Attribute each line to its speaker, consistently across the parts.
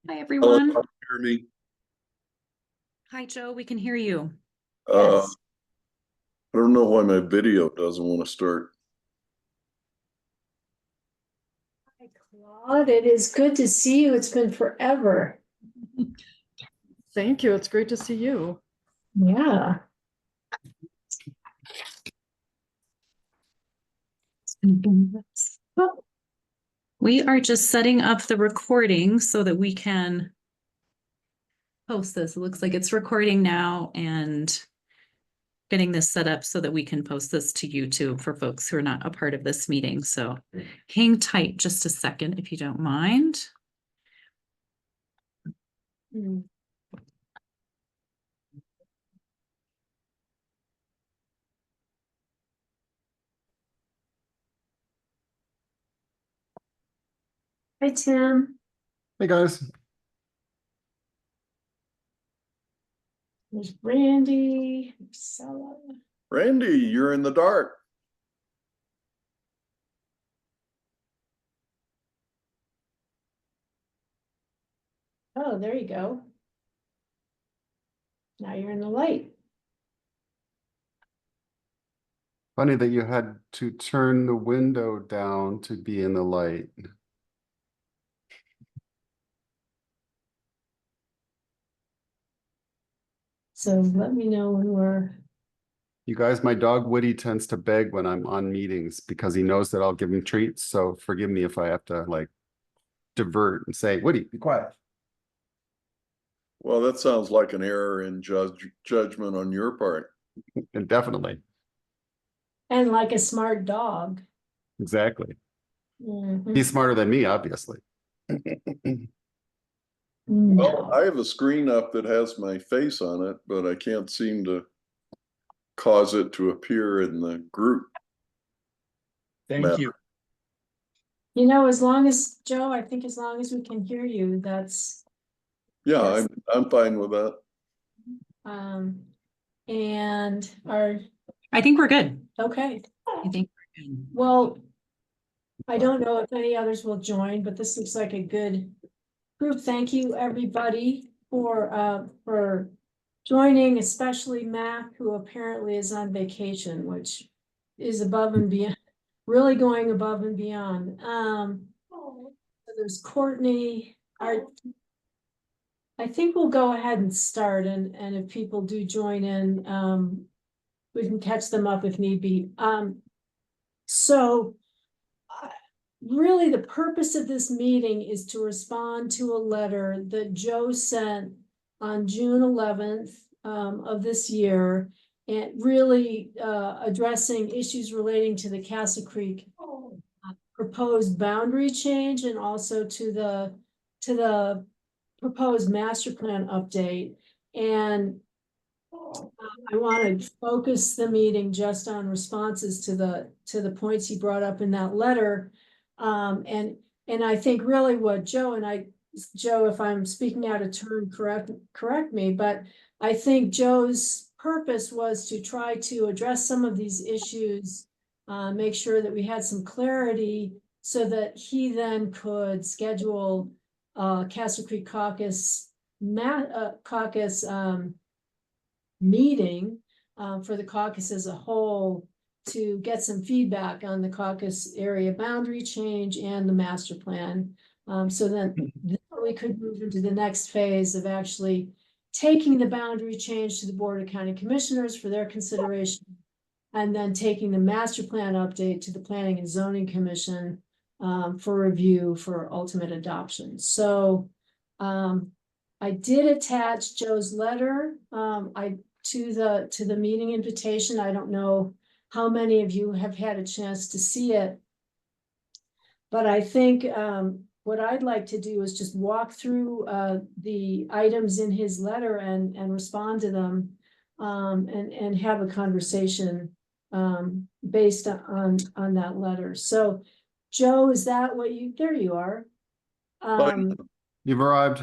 Speaker 1: Hi,
Speaker 2: Hello,
Speaker 1: everyone.
Speaker 2: can you hear me?
Speaker 1: Hi, Joe. We can hear you.
Speaker 2: Uh,
Speaker 1: Yes.
Speaker 2: I don't know why my video doesn't want to start.
Speaker 3: Hi, Claude. It is good to see you. It's been forever.
Speaker 4: Thank you. It's great to see you.
Speaker 3: Yeah.
Speaker 1: We are just setting up the recording so that we can post this. It looks like it's recording now and getting this set up so that we can post this to YouTube for folks who are not a part of this meeting. So hang tight just a second if you don't mind.
Speaker 3: Hmm. Hi, Tim.
Speaker 5: Hey guys,
Speaker 3: There's Randy. Marcella.
Speaker 2: Randy, you're in the dark.
Speaker 3: Oh, there you go. Now you're in the light.
Speaker 5: funny that you had to turn the window down to be in the light.
Speaker 3: So let me know when we're.
Speaker 5: You guys, my dog Woody tends to beg when I'm on meetings because he knows that I'll give him treats. So forgive me if I have to like divert and say, Woody, be quiet.
Speaker 2: Well, that sounds like an error in judgment on your part.
Speaker 5: And definitely,
Speaker 3: And like a smart dog.
Speaker 5: exactly.
Speaker 3: Mhm.
Speaker 5: He's smarter than me, obviously.
Speaker 2: Well,
Speaker 3: No.
Speaker 2: I have a screen up that has my face on it, but I can't seem to cause it to appear in the group.
Speaker 6: Thank you.
Speaker 3: You know, as long as, Joe, I think as long as we can hear you, that's,
Speaker 2: Yeah,
Speaker 3: Yes.
Speaker 2: I'm fine with that.
Speaker 3: and our,
Speaker 1: I think we're good.
Speaker 3: okay.
Speaker 1: I think we're good.
Speaker 3: Well, I don't know if any others will join, but this looks like a good group. Thank you, everybody, for joining, especially Mac, who apparently is on vacation, which is above and beyond, really going above and beyond. So there's Courtney. I think we'll go ahead and start, and if people do join in, we can catch them up if need be. So really, the purpose of this meeting is to respond to a letter that Joe sent on June 11th of this year, and really addressing issues relating to the Castle Creek proposed boundary change, and also to the proposed master plan update. And I want to focus the meeting just on responses to the points he brought up in that letter. And I think really what Joe, if I'm speaking out of turn, correct me, but I think Joe's purpose was to try to address some of these issues, make sure that we had some clarity so that he then could schedule Castle Creek Caucus meeting for the caucus as a whole, to get some feedback on the caucus area boundary change and the master plan. So then we could move into the next phase of actually taking the boundary change to the Board of County Commissioners for their consideration, and then taking the master plan update to the Planning and Zoning Commission for review for ultimate adoption. So I did attach Joe's letter to the meeting invitation. I don't know how many of you have had a chance to see it, but I think what I'd like to do is just walk through the items in his letter and respond to them, and have a conversation based on that letter. So, Joe, is that what there you are.
Speaker 5: You've arrived.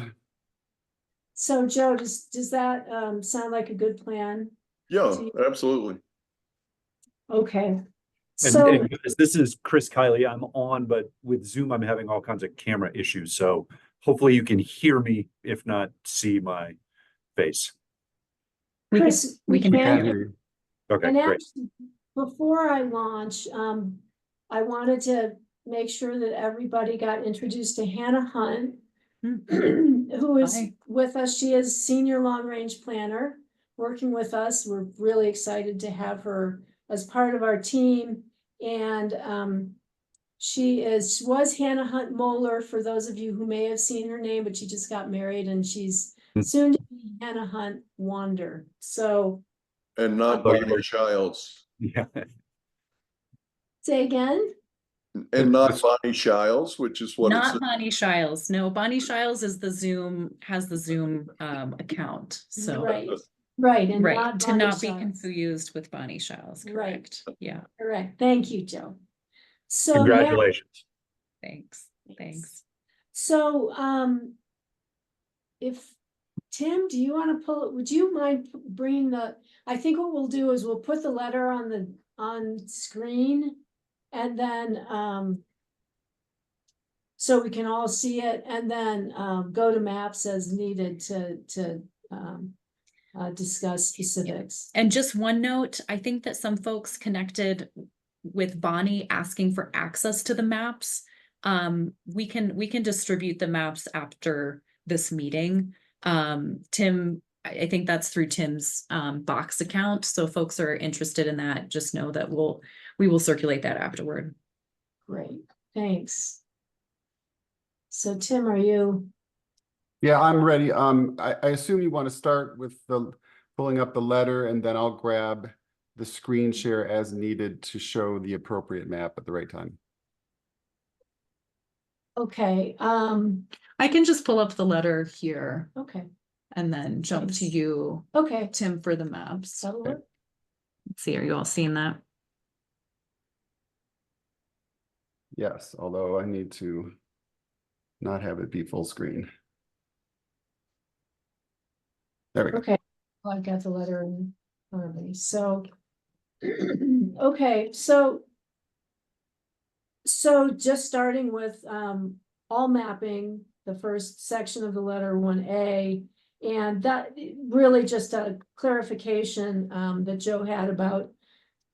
Speaker 3: So Joe, does that sound like a good plan?
Speaker 2: Yeah, absolutely.
Speaker 3: Okay.
Speaker 6: And
Speaker 3: So,
Speaker 6: this is Chris Kiley. I'm on, but with Zoom, I'm having all kinds of camera issues. So hopefully you can hear me, if not see my face.
Speaker 1: We can-
Speaker 3: Chris,
Speaker 1: we can
Speaker 5: Can't
Speaker 3: can.
Speaker 5: hear you.
Speaker 6: Okay,
Speaker 3: And
Speaker 6: great.
Speaker 3: actually, before I launch, I wanted to make sure that everybody got introduced to Hannah Hunt, who is
Speaker 1: Hi.
Speaker 3: with us. She is senior long-range planner working with us. We're really excited to have her as part of our team. And she was Hannah Hunt Moeller, for those of you who may have seen her name, but she just got married, and she's soon to be Hannah Hunt Wander. So
Speaker 2: And not
Speaker 6: Oh,
Speaker 2: Bonnie Childs.
Speaker 6: Yeah,
Speaker 3: say again.
Speaker 2: And not Bonnie Childs, which is what it's.
Speaker 1: Not Bonnie Shiles. No, Bonnie Shiles is the Zoom, has the Zoom account, so.
Speaker 3: Right, and
Speaker 1: Right,
Speaker 3: not
Speaker 1: to
Speaker 3: Bonnie
Speaker 1: not be
Speaker 3: Shiles.
Speaker 1: confused with Bonnie Shiles,
Speaker 3: Right.
Speaker 1: correct? Yeah,
Speaker 3: Correct, thank you, Joe. So now,
Speaker 6: congratulations.
Speaker 1: thanks, thanks.
Speaker 3: so, if, Tim, do you want to would you mind bringing I think what we'll do is we'll put the letter on screen, and then, so we can all see it, and then, go to maps as needed to discuss specifics.
Speaker 1: And just one note, I think that some folks connected with Bonnie asking for access to the maps. We can distribute the maps after this meeting. Tim, I think that's through Tim's Box account. So folks are interested in that, just know that we will circulate that afterward.
Speaker 3: Great, thanks. So Tim, are you?
Speaker 5: Yeah, I'm ready. I assume you want to start with pulling up the letter, and then I'll grab the screen share as needed to show the appropriate map at the right time.
Speaker 3: Okay,
Speaker 1: I can just pull up the letter here
Speaker 3: okay,
Speaker 1: and then jump to
Speaker 3: Thanks.
Speaker 1: you,
Speaker 3: okay,
Speaker 1: Tim, for the maps.
Speaker 3: that'll work.
Speaker 1: Let's see, are you all seeing that?
Speaker 5: Yes, although I need to not have it be full screen. There we go.
Speaker 3: Okay, well, I've got the letter in front of me, so. Okay, so just starting with all mapping, the first section of the letter 1A, and that really just a clarification that Joe had about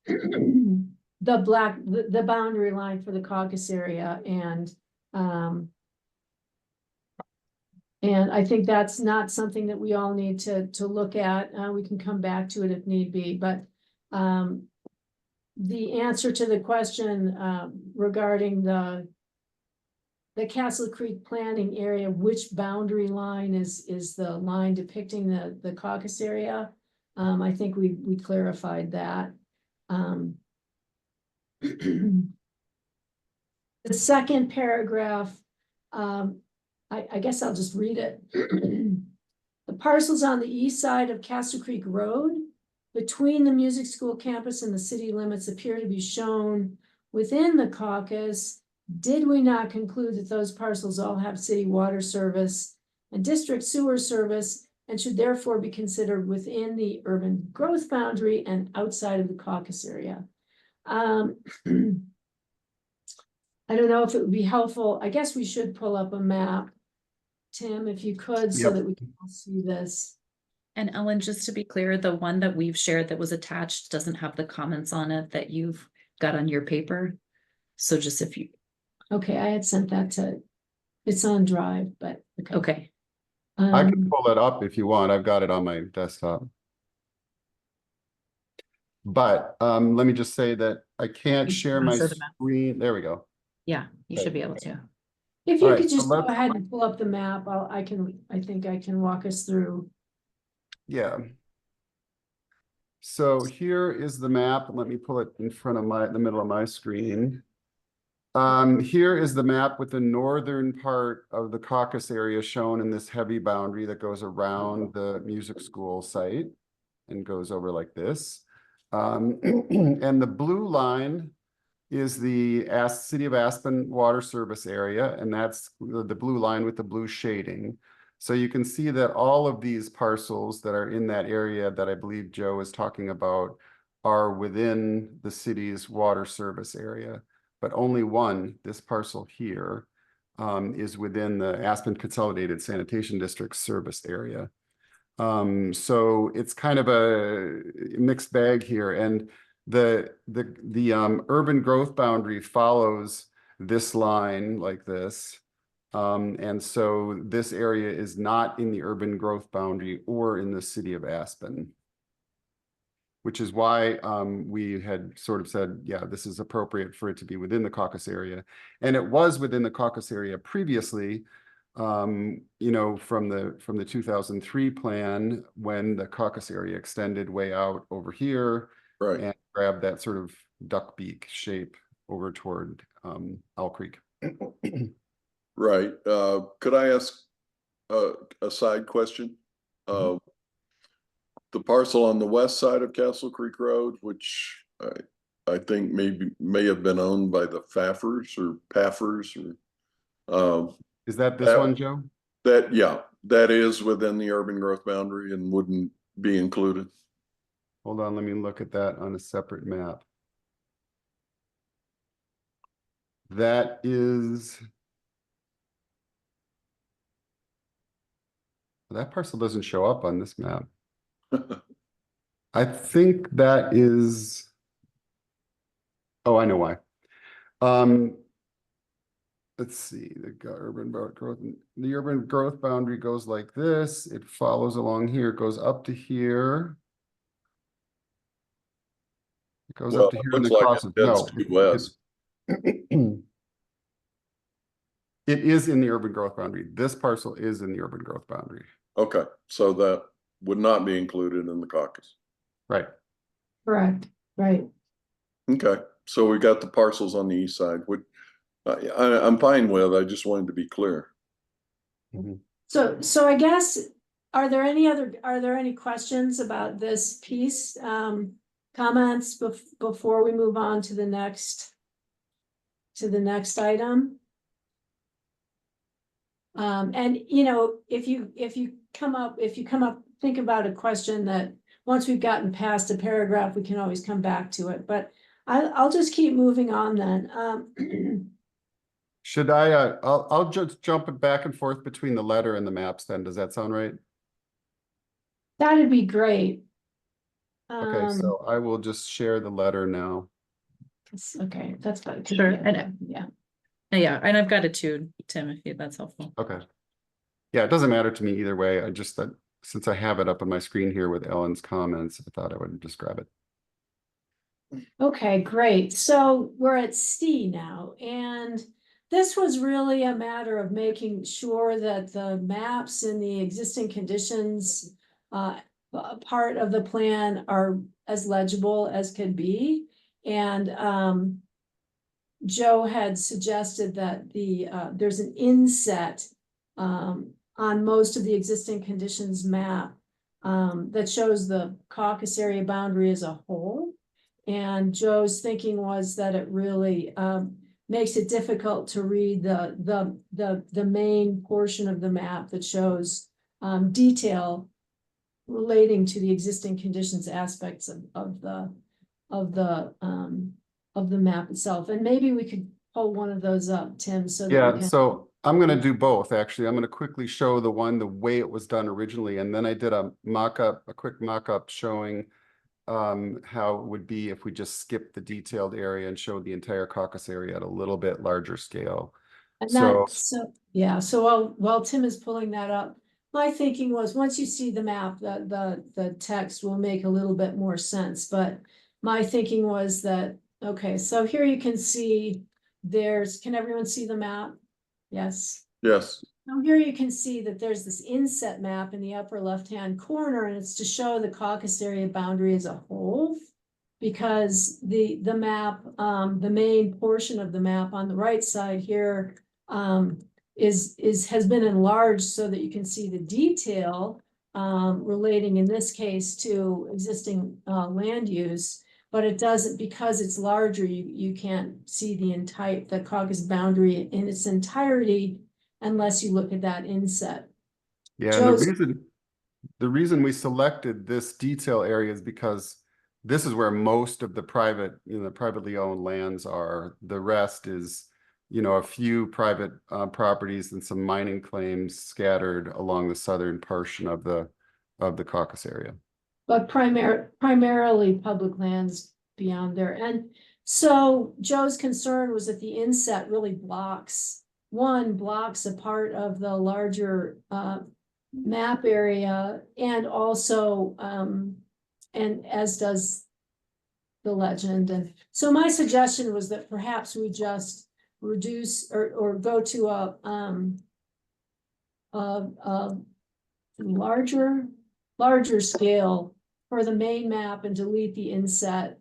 Speaker 3: the boundary line for the Caucus area, and I think that's not something that we all need to look at. We can come back to it if need be, but the answer to the question regarding the Castle Creek planning area, which boundary line is the line depicting the Caucus area? I think we clarified that. The second paragraph, I guess I'll just read it. The parcels on the east side of Castle Creek Road between the music school campus and the city limits appear to be shown within the Caucus. Did we not conclude that those parcels all have city water service and district sewer service and should therefore be considered within the urban growth boundary and outside of the Caucus area? I don't know if it would be helpful. I guess we should pull up a map, Tim, if you could, so
Speaker 5: Yep.
Speaker 3: that we can all see this.
Speaker 1: And Ellen, just to be clear, the one that we've shared that was attached doesn't have the comments on it that you've got on your paper. So just if you,
Speaker 3: Okay, I had sent that it's on Drive, but okay.
Speaker 1: okay.
Speaker 5: I can pull it up if you want. I've got it on my desktop. But let me just say that I can't
Speaker 1: You
Speaker 5: share
Speaker 1: can
Speaker 5: my
Speaker 1: answer the map.
Speaker 5: screen. There we go.
Speaker 1: Yeah, you should be able to.
Speaker 3: If you
Speaker 5: All
Speaker 3: could
Speaker 5: right, so
Speaker 3: just go
Speaker 5: let's-
Speaker 3: ahead and pull up the map, I think I can walk us through.
Speaker 5: Yeah. So here is the map. Let me pull it in front of the middle of my screen. Here is the map with the northern part of the Caucus area shown in this heavy boundary that goes around the music school site and goes over like this. And the blue line is the City of Aspen water service area, and that's the blue line with the blue shading. So you can see that all of these parcels that are in that area that I believe Joe is talking about are within the city's water service area, but only one, this parcel here, is within the Aspen Consolidated Sanitation District service area. So it's kind of a mixed bag here, and the urban growth boundary follows this line like this. And so this area is not in the urban growth boundary or in the city of Aspen, which is why we had sort of said, yeah, this is appropriate for it to be within the Caucus area. And it was within the Caucus area previously, you know, from the 2003 plan, when the Caucus area extended way out over here
Speaker 2: Right.
Speaker 5: and grabbed that sort of duck beak shape over toward Owl Creek.
Speaker 2: Right. Could I ask a side question? The parcel on the west side of Castle Creek Road, which I think may have been owned by the Paffers, or
Speaker 5: Is that this one, Joe?
Speaker 2: that is within the urban growth boundary and wouldn't be included.
Speaker 5: Hold on, let me look at that on a separate map. That is. That parcel doesn't show up on this map. I think that is. Oh, I know why. Let's see, the urban growth. The urban growth boundary goes like this. It follows along here, it goes up to here. It goes
Speaker 2: Well,
Speaker 5: up to
Speaker 2: it
Speaker 5: here and
Speaker 2: looks
Speaker 5: then
Speaker 2: like
Speaker 5: crosses.
Speaker 2: it heads
Speaker 5: No,
Speaker 2: due west.
Speaker 5: it is in the urban growth boundary. This parcel is in the urban growth boundary.
Speaker 2: Okay, so that would not be included in the caucus.
Speaker 5: Right.
Speaker 3: Correct, right.
Speaker 2: Okay, so we got the parcels on the east side, which I'm fine with. I just wanted to be clear.
Speaker 3: So I guess, are there any questions about this piece? Comments before we move on to the next item? And you know, if you come up, think about a question that once we've gotten past a paragraph, we can always come back to it, but I'll just keep moving on then.
Speaker 5: Should I, I'll just jump it back and forth between the letter and the maps then. Does that sound right?
Speaker 3: That'd be great.
Speaker 5: Okay, so I will just share the letter now.
Speaker 3: Okay, that's better.
Speaker 1: Sure,
Speaker 3: Yeah.
Speaker 1: Yeah, and I've got it too, Tim, if that's helpful.
Speaker 5: Okay. Yeah, it doesn't matter to me either way. I just that since I have it up on my screen here with Ellen's comments, I thought I would just grab it.
Speaker 3: Okay, great. So we're at C now, and this was really a matter of making sure that the maps in the existing conditions part of the plan are as legible as could be. And Joe had suggested that there's an inset on most of the existing conditions map that shows the caucus area boundary as a whole. And Joe's thinking was that it really makes it difficult to read the main portion of the map that shows detail relating to the existing conditions aspects of the map itself. And maybe we could pull one of those up, Tim, so that
Speaker 5: Yeah,
Speaker 3: we can.
Speaker 5: so I'm going to do both, actually. I'm going to quickly show the way it was done originally, and then I did a quick mock-up showing how it would be if we just skipped the detailed area and showed the entire caucus area at a little bit larger scale.
Speaker 3: And
Speaker 5: So-
Speaker 3: yeah, so while Tim is pulling that up, my thinking was, once you see the map, the text will make a little bit more sense, but my thinking was that, okay, so here you can see can everyone see the map? Yes.
Speaker 2: Yes.
Speaker 3: Now here you can see that there's this inset map in the upper left-hand corner, and it's to show the caucus area boundary as a whole. Because the map, the main portion of the map on the right side here has been enlarged so that you can see the detail relating in this case to existing land use. But it doesn't, because it's larger, you can't see the caucus boundary in its entirety unless you look at that inset.
Speaker 5: Yeah, and the reason we selected this detail area is because this is where most of the privately owned lands are. The rest is you know, a few private properties and some mining claims scattered along the southern portion of the Caucus area.
Speaker 3: But primarily public lands beyond there. And so Joe's concern was that the inset really blocks a part of the larger map area, and also and as does the legend. And so my suggestion was that perhaps we just reduce or go to a larger scale for the main map and delete the inset.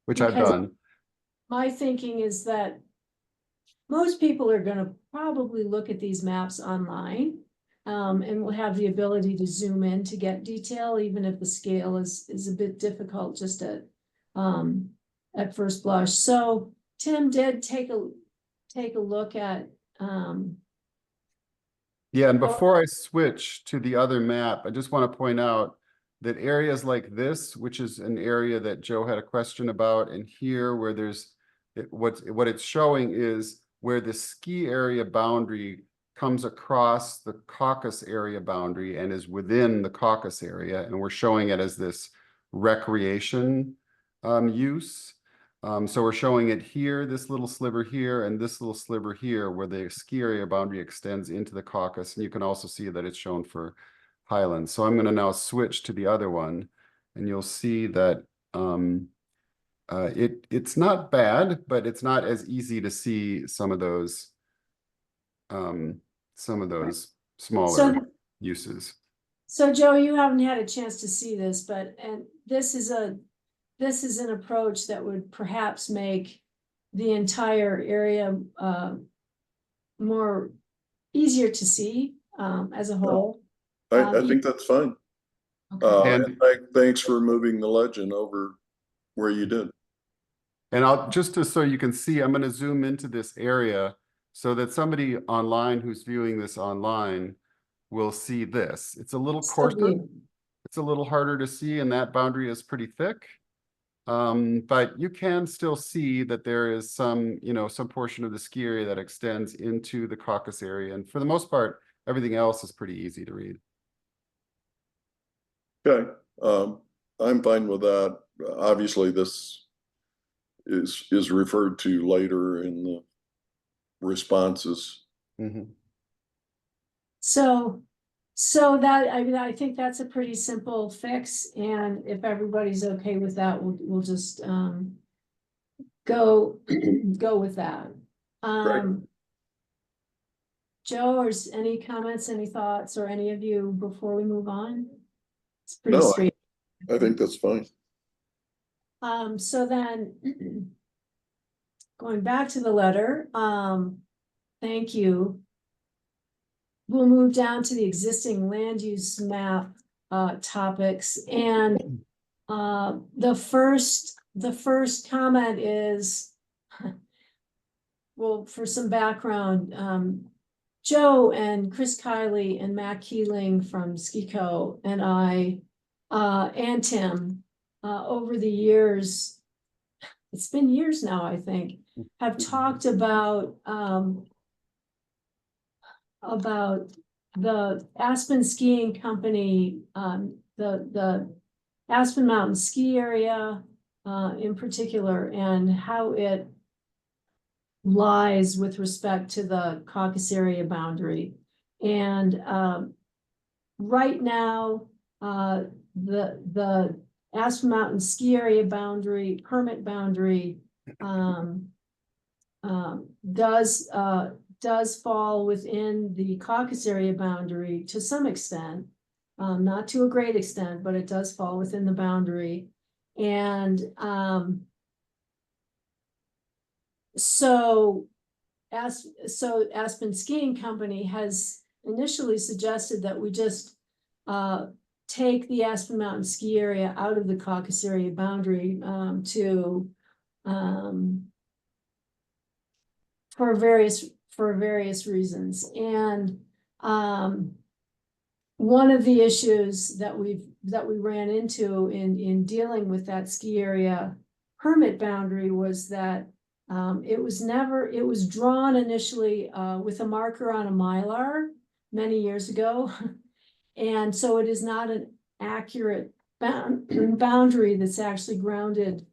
Speaker 5: Which I've
Speaker 3: Because-
Speaker 5: done.
Speaker 3: My thinking is that most people are gonna probably look at these maps online. And will have the ability to zoom in to get detail, even if the scale is a bit difficult just at first blush. So Tim did take a look at
Speaker 5: Yeah, and before I switch to the other map, I just want to point out that areas like this, which is an area that Joe had a question about, and here where there's what it's showing is where the ski area boundary comes across the Caucus area boundary and is within the Caucus area, and we're showing it as this recreation use. So we're showing it here, this little sliver here, and this little sliver here, where the ski area boundary extends into the Caucus, and you can also see that it's shown for Highlands. So I'm going to now switch to the other one, and you'll see that it's not bad, but it's not as easy to see some of those smaller uses.
Speaker 3: So Joe, you haven't had a chance to see this, but this is an approach that would perhaps make the entire area more easier to see as a whole.
Speaker 2: I think that's fine.
Speaker 3: Okay.
Speaker 2: And thanks for moving the legend over where you did.
Speaker 5: And I'll just so you can see, I'm going to zoom into this area so that somebody online who's viewing this online will see this. It's a little coarser. It's a little harder to see, and that boundary is pretty thick. But you can still see that there is some portion of the ski area that extends into the Caucus area. And for the most part, everything else is pretty easy to read.
Speaker 2: Okay, I'm fine with that. Obviously, this is referred to later in the responses.
Speaker 5: Mm-hmm.
Speaker 3: So that, I mean, I think that's a pretty simple fix, and if everybody's okay with that, we'll just go with that. Joe, or any comments, any thoughts, or any of you before we move on? It's pretty
Speaker 2: No,
Speaker 3: straight.
Speaker 2: I think that's fine.
Speaker 3: So then going back to the letter, thank you. We'll move down to the existing land use map topics, and the first comment is, well, for some background, Joe and Chris Kiley and Matt Keeling from Skico and I and Tim over the years, it's been years now, I think, have talked about the Aspen Skiing Company, the Aspen Mountain Ski Area in particular, and how it lies with respect to the Caucus area boundary. And right now, the Aspen Mountain Ski Area boundary, permit boundary, does fall within the Caucus area boundary to some extent, not to a great extent, but it does fall within the boundary. And so Aspen Skiing Company has initially suggested that we just take the Aspen Mountain Ski Area out of the Caucus area boundary for various reasons. And one of the issues that we ran into in dealing with that ski area permit boundary was that It was drawn initially with a marker on a Mylar many years ago. And so it is not an accurate boundary that's actually grounded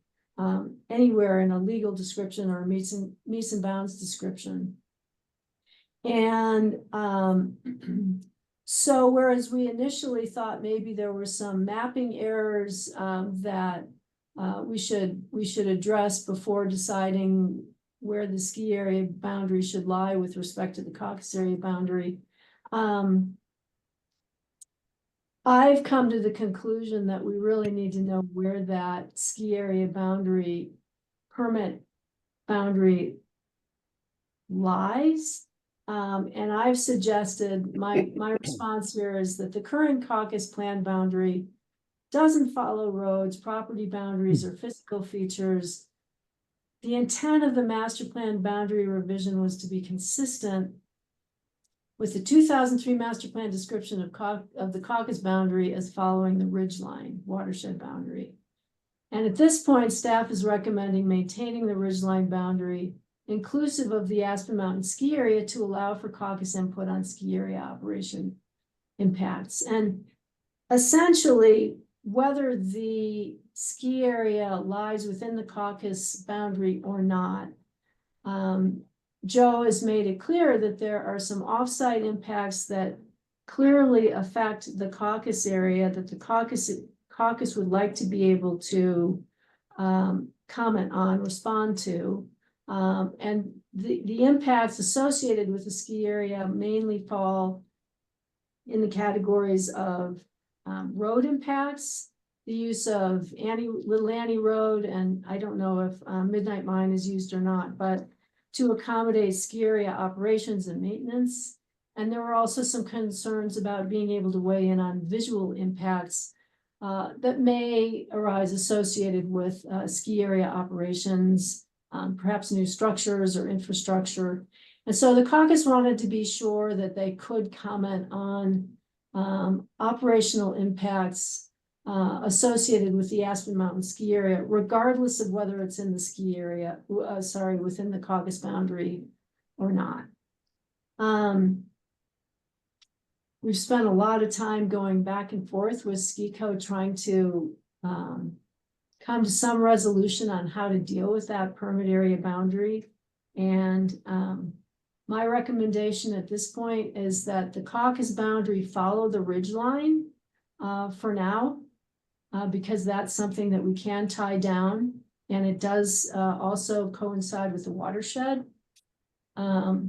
Speaker 3: anywhere in a legal description or meets and bounds description. And so whereas we initially thought maybe there were some mapping errors that we should address before deciding where the ski area boundary should lie with respect to the Caucus area boundary. I've come to the conclusion that we really need to know where that ski area boundary, permit boundary lies. And I've suggested, my response here is that the current Caucus plan boundary doesn't follow roads, property boundaries, or physical features. The intent of the master plan boundary revision was to be consistent with the 2003 master plan description of the Caucus boundary as following the ridgeline watershed boundary. And at this point, staff is recommending maintaining the ridgeline boundary inclusive of the Aspen Mountain ski area to allow for Caucus input on ski area operation impacts. And essentially, whether the ski area lies within the Caucus boundary or not, Joe has made it clear that there are some offsite impacts that clearly affect the Caucus area that the Caucus would like to be able to comment on, respond to. And the impacts associated with the ski area mainly fall in the categories of road impacts, the use of Little Annie Road, and I don't know if Midnight Mine is used or not, but to accommodate ski area operations and maintenance. And there were also some concerns about being able to weigh in on visual impacts that may arise associated with ski area operations, perhaps new structures or infrastructure. And so the Caucus wanted to be sure that they could comment on operational impacts associated with the Aspen Mountain ski area, regardless of whether it's in the ski area, within the Caucus boundary or not. We've spent a lot of time going back and forth with Ski Code trying to come to some resolution on how to deal with that permit area boundary. And my recommendation at this point is that the Caucus boundary follow the ridge line for now, because that's something that we can tie down, and it does also coincide with the watershed. That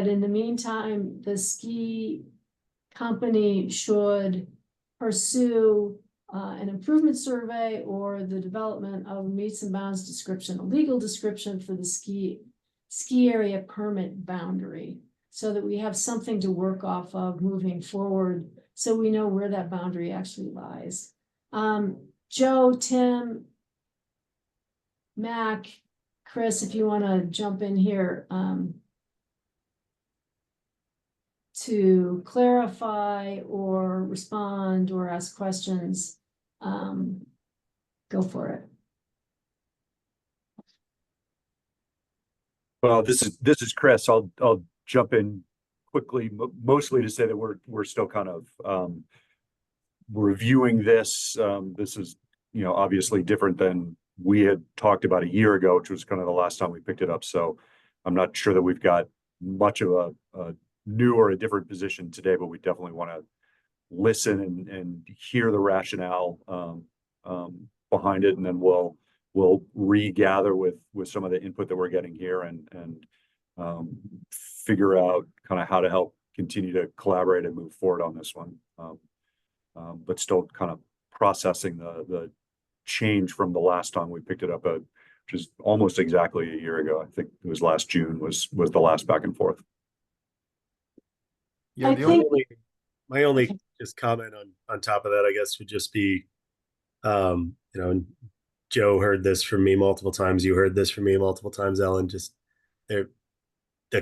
Speaker 3: in the meantime, the ski company should pursue an improvement survey or the development of a meets and bounds description, a legal description for the ski area permit boundary, so that we have something to work off of moving forward, so we know where that boundary actually lies. Joe, Tim, Mac, Chris, if you want to jump in here to clarify or respond or ask questions, go for it.
Speaker 6: Well, this is Chris. I'll jump in quickly, mostly to say that we're still kind of reviewing this. This is, obviously different than we had talked about a year ago, which was kind of the last time we picked it up. So I'm not sure that we've got much of a new or a different position today, but we definitely want to listen and hear the rationale behind it, and then we'll regather with some of the input that we're getting here and figure out kind of how to help continue to collaborate and move forward on this one. But still kind of processing the change from the last time we picked it up, which is almost exactly a year ago. I think it was last June was the last back and forth.
Speaker 7: Yeah,
Speaker 3: I think-
Speaker 7: my only just comment on top of that, I guess, would just be, and Joe heard this from me multiple times. You heard this from me multiple times, Ellen. Just the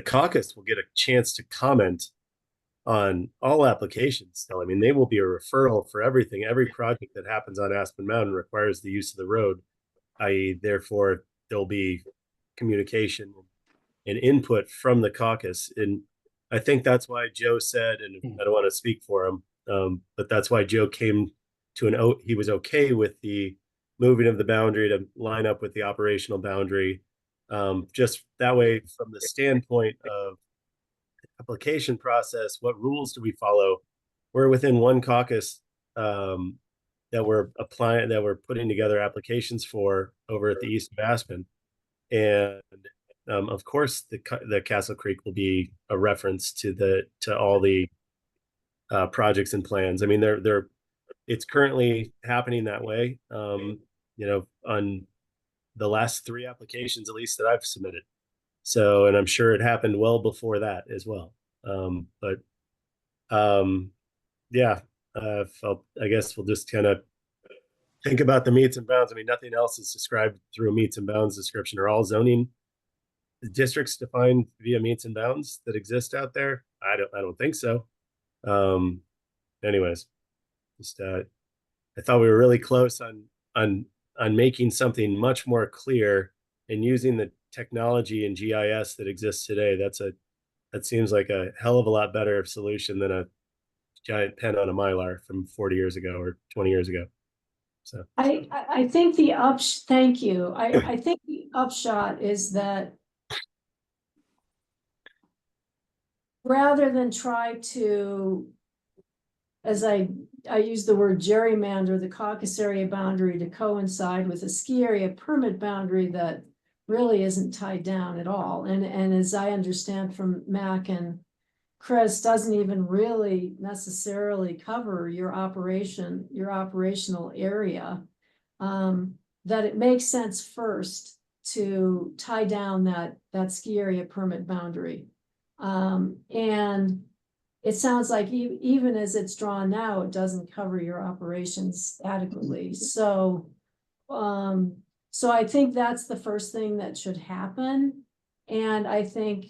Speaker 7: caucus will get a chance to comment on all applications still. I mean, they will be a referral for everything. Every project that happens on Aspen Mountain requires the use of the road, i.e., therefore, there'll be communication and input from the caucus. And I think that's why Joe said, and I don't want to speak for him, but that's why Joe came to he was okay with the moving of the boundary to line up with the operational boundary. Just that way, from the standpoint of application process, what rules do we follow? We're within one caucus that we're putting together applications for over at the east of Aspen. And of course, the Castle Creek will be a reference to all the projects and plans. I mean, it's currently happening that way. On the last 3 applications, at least that I've submitted. So, and I'm sure it happened well before that as well. Yeah, I guess we'll just kind of think about the meets and bounds. I mean, nothing else is described through a meets and bounds description. Are all zoning districts defined via meets and bounds that exist out there? I don't think so. Anyways, just I thought we were really close on making something much more clear and using the technology and GIS that exists today. That seems like a hell of a lot better solution than a giant pen on a Mylar from 40 years ago or 20 years ago. So
Speaker 3: I think thank you. I think the upshot is that rather than try to, as I use the word gerrymander, the caucus area boundary to coincide with a ski area permit boundary that really isn't tied down at all. And as I understand from Mac and Chris, doesn't even really necessarily cover your operational area. That it makes sense first to tie down that ski area permit boundary. And it sounds like even as it's drawn now, it doesn't cover your operations adequately. So I think that's the first thing that should happen. And I think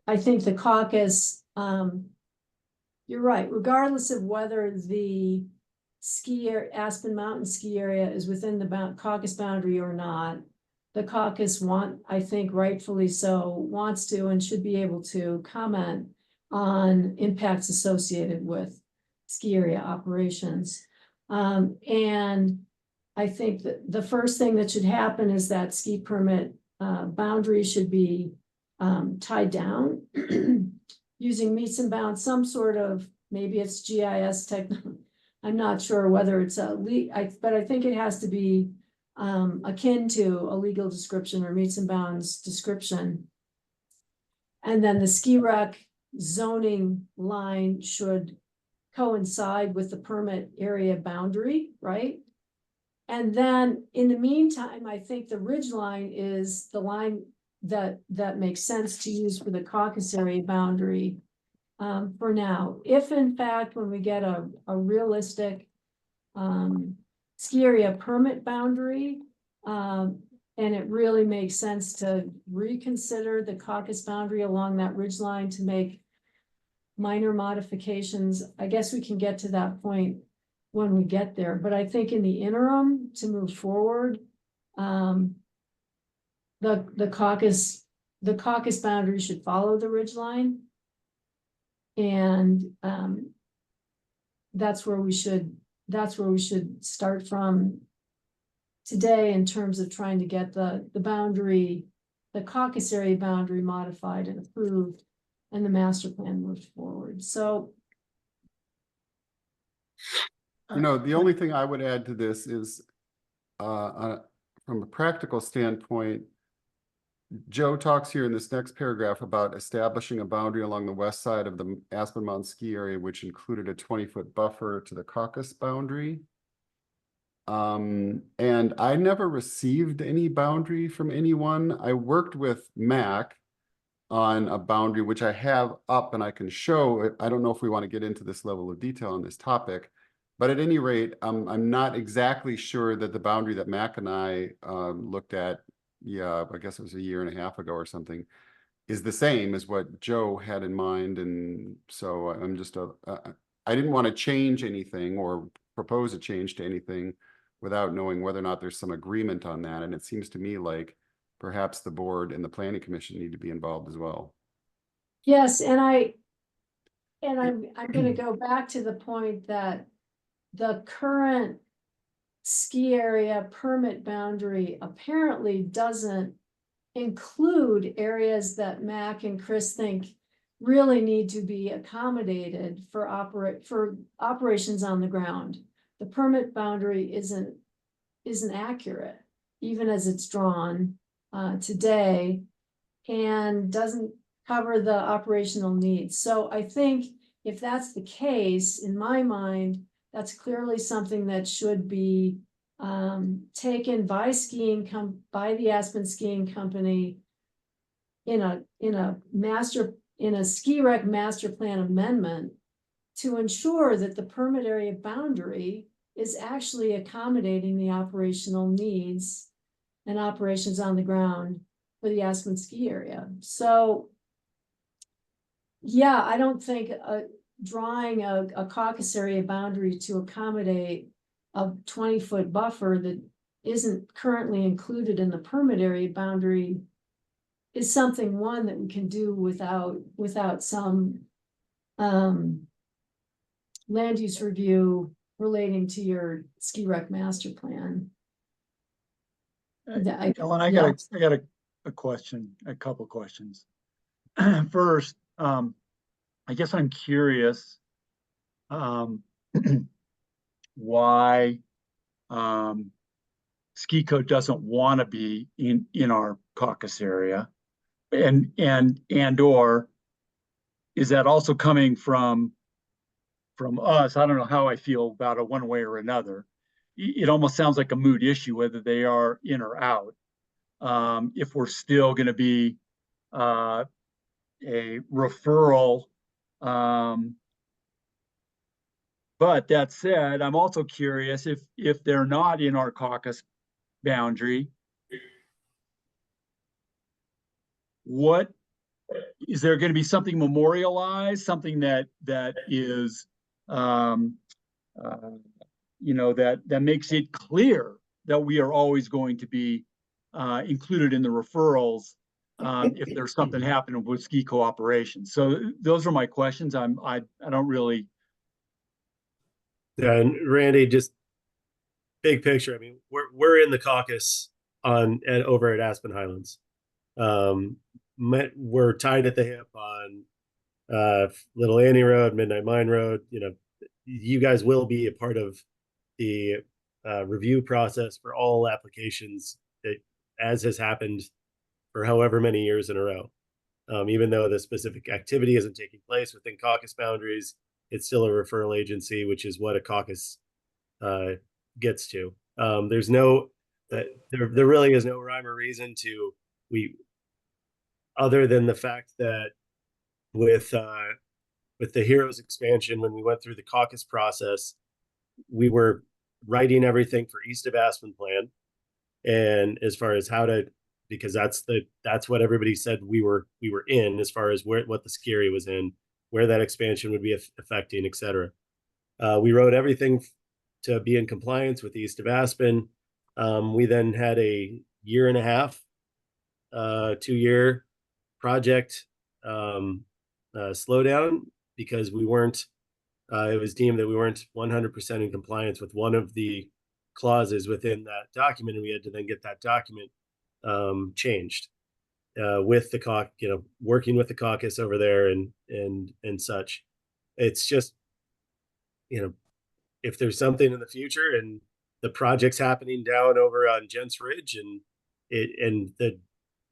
Speaker 3: the caucus, you're right, regardless of whether the Aspen Mountain ski area is within the caucus boundary or not, the caucus I think rightfully so, wants to and should be able to comment on impacts associated with ski area operations. And I think that the first thing that should happen is that ski permit boundary should be tied down using meets and bounds, some sort of, maybe it's GIS technology. I'm not sure whether it's but I think it has to be akin to a legal description or meets and bounds description. And then the ski rec zoning line should coincide with the permit area boundary, right? And then in the meantime, I think the ridge line is the line that makes sense to use for the caucus area boundary for now. If in fact, when we get a realistic ski area permit boundary, and it really makes sense to reconsider the caucus boundary along that ridge line to make minor modifications, I guess we can get to that point when we get there. But I think in the interim, to move forward, the caucus boundary should follow the ridge line. And that's where we should start from today in terms of trying to get the boundary, the caucus area boundary modified and approved and the master plan moved forward. So
Speaker 5: the only thing I would add to this is from a practical standpoint, Joe talks here in this next paragraph about establishing a boundary along the west side of the Aspen Mountain ski area, which included a 20-foot buffer to the caucus boundary. And I never received any boundary from anyone. I worked with Mac on a boundary, which I have up and I can show it. I don't know if we want to get into this level of detail on this topic, but at any rate, I'm not exactly sure that the boundary that Mac and I looked at, I guess it was 1.5 years ago or something, is the same as what Joe had in mind. And so I'm just, I didn't want to change anything or propose a change to anything without knowing whether or not there's some agreement on that. And it seems to me like perhaps the board and the planning commission need to be involved as well.
Speaker 3: Yes, I'm gonna go back to the point that the current ski area permit boundary apparently doesn't include areas that Mac and Chris think really need to be accommodated for operations on the ground. The permit boundary isn't accurate, even as it's drawn today, and doesn't cover the operational needs. So I think if that's the case, in my mind, that's clearly something that should be taken by by the Aspen Skiing Company in a ski rec master plan amendment to ensure that the permit area boundary is actually accommodating the operational needs and operations on the ground for the Aspen ski area. So yeah, I don't think drawing a caucus area boundary to accommodate a 20-foot buffer that isn't currently included in the permit area boundary is something, one, that we can do without some land use review relating to your ski rec master plan.
Speaker 8: Ellen, I
Speaker 3: yeah.
Speaker 8: got a question, a couple questions. First, I guess I'm curious why Ski Code doesn't want to be in our caucus area, and or is that also coming from us? I don't know how I feel about it one way or another. It almost sounds like a moot issue whether they are in or out. If we're still going to be a referral. But that said, I'm also curious if they're not in our caucus boundary, what is there going to be something memorialized, something that is that makes it clear that we are always going to be included in the referrals if there's something happening with ski cooperation. So those are my questions. I don't really.
Speaker 7: Yeah, and Randy, just big picture. I mean, we're in the caucus over at Aspen Highlands. We're tied at the hip on Little Annie Road, Midnight Mine Road. You know, you guys will be a part of the review process for all applications, that, as has happened for however many years in a row. Even though the specific activity isn't taking place within caucus boundaries, it's still a referral agency, which is what a caucus gets to. There's there really is no rhyme or reason to other than the fact that with the Heroes expansion, when we went through the caucus process, we were writing everything for East of Aspen plan, and as far as how to, because that's what everybody said we were in, as far as what the ski area was in, where that expansion would be affecting, etc. We wrote everything to be in compliance with East of Aspen. We then had a 1.5 year, 2-year project slowdown because we weren't. It was deemed that we weren't 100% in compliance with one of the clauses within that document, and we had to then get that document changed with the working with the caucus over there and such. It's just, if there's something in the future and the project's happening down over on Gents Ridge and the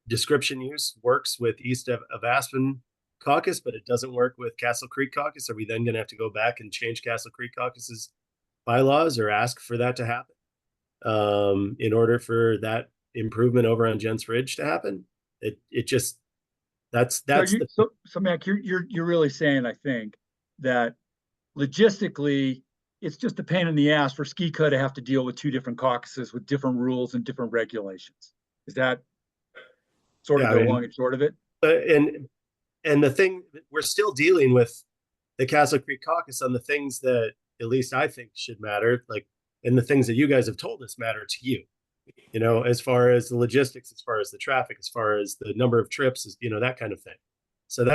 Speaker 7: description use works with East of Aspen caucus, but it doesn't work with Castle Creek caucus, are we then going to have to go back and change Castle Creek caucus's bylaws or ask for that to happen in order for that improvement over on Gents Ridge to happen? It just that's
Speaker 8: so Mac, you're really saying, I think, that logistically it's just a pain in the ass for Ski Code to have to deal with 2 different caucuses with different rules and different regulations. Is that sort of the long and short of it?
Speaker 7: And the thing, we're still dealing with the Castle Creek caucus on the things that at least I think should matter, like and the things that you guys have told us matter to you. You know, as far as the logistics, as far as the traffic, as far as the number of trips, you know, that kind of thing. So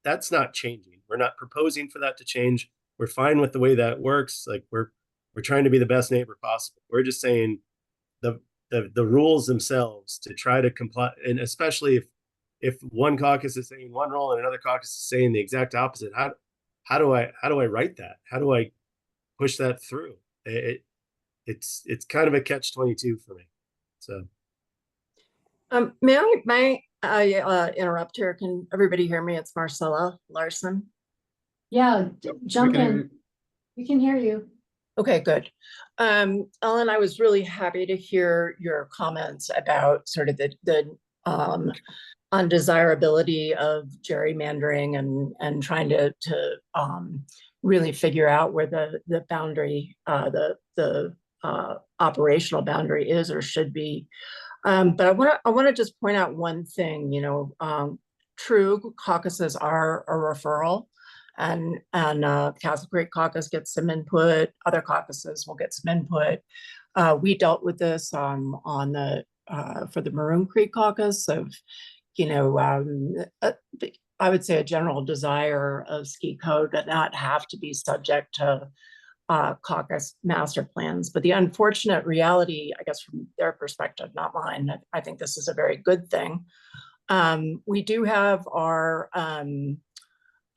Speaker 7: that's not changing. We're not proposing for that to change. We're fine with the way that works. Like we're trying to be the best neighbor possible. We're just saying the rules themselves to try to comply, and especially if one caucus is saying one rule and another caucus is saying the exact opposite, how do I write that? How do I push that through? It's kind of a catch-22 for me. So
Speaker 4: may I interrupt here? Can everybody hear me? It's Marcella Larson.
Speaker 3: Yeah, jump
Speaker 5: can-
Speaker 3: in. We can hear you.
Speaker 4: Okay, good. Ellen, I was really happy to hear your comments about sort of the undesirability of gerrymandering and trying to really figure out where the boundary, the operational boundary is or should be. But I want to just point out one thing. You know, true, caucuses are a referral. And Castle Creek Caucus gets some input. Other caucuses will get some input. We dealt with this on the for the Maroon Creek Caucus of, you know, I would say a general desire of ski code to not have to be subject to caucus master plans. But the unfortunate reality, I guess, from their perspective, not mine, I think this is a very good thing. We do have our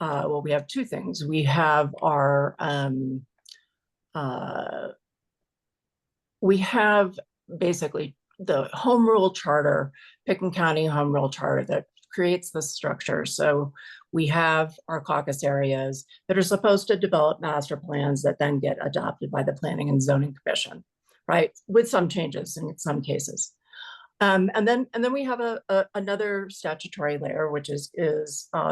Speaker 4: well, we have two things. We have our, we have basically the home rule charter, Pickens County home rule charter that creates this structure. So we have our caucus areas that are supposed to develop master plans that then get adopted by the Planning and Zoning Commission, right? With some changes in some cases. And then we have another statutory layer, which is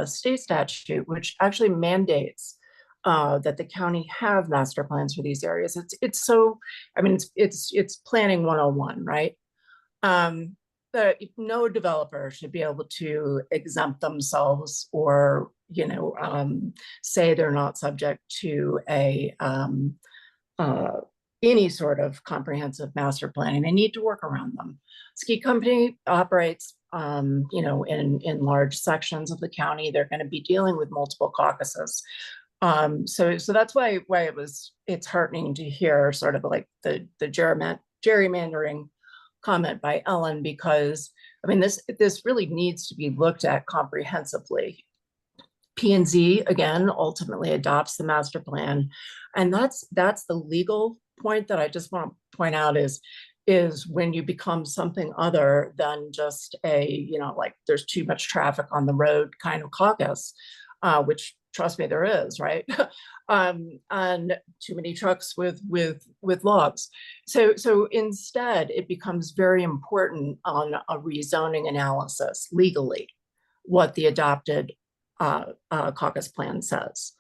Speaker 4: state statute, which actually mandates that the county have master plans for these areas. It's so, I mean, it's planning 101, right? But no developer should be able to exempt themselves or, you know, say they're not subject to any sort of comprehensive master planning. They need to work around them. Ski company operates, you know, in large sections of the county. They're going to be dealing with multiple caucuses. So that's why it's heartening to hear sort of like the gerrymandering comment by Ellen, because I mean, this really needs to be looked at comprehensively. P&Z again ultimately adopts the master plan, and that's the legal point that I just want to point out is when you become something other than just a, you know, like there's too much traffic on the road kind of caucus, which trust me, there is, right? And too many trucks with logs. So instead, it becomes very important on a rezoning analysis legally, what the adopted caucus plan says.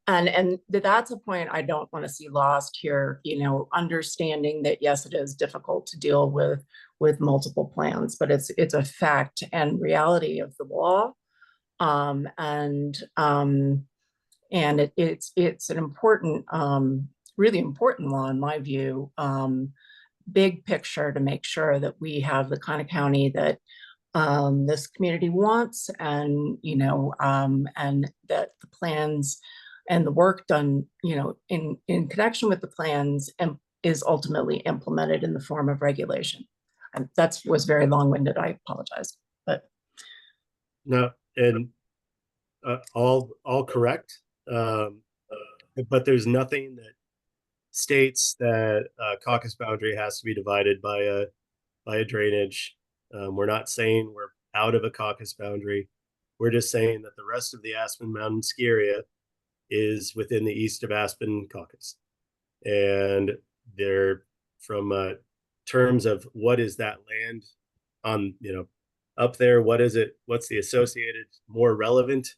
Speaker 4: And that's a point I don't want to see lost here, you know, understanding that, yes, it is difficult to deal with multiple plans, but it's a fact and reality of the law. And it's an important, really important law in my view, big picture to make sure that we have the kind of county that this community wants, and, you know, and that the plans and the work done, you know, in connection with the plans and is ultimately implemented in the form of regulation. And that was very long-winded, I apologize, but.
Speaker 7: no, and all correct. But there's nothing that states that caucus boundary has to be divided by a drainage. We're not saying we're out of a caucus boundary. We're just saying that the rest of the Aspen Mountain ski area is within the east of Aspen caucus. And they're from terms of what is that land on, you know, up there, what is it? What's the associated more relevant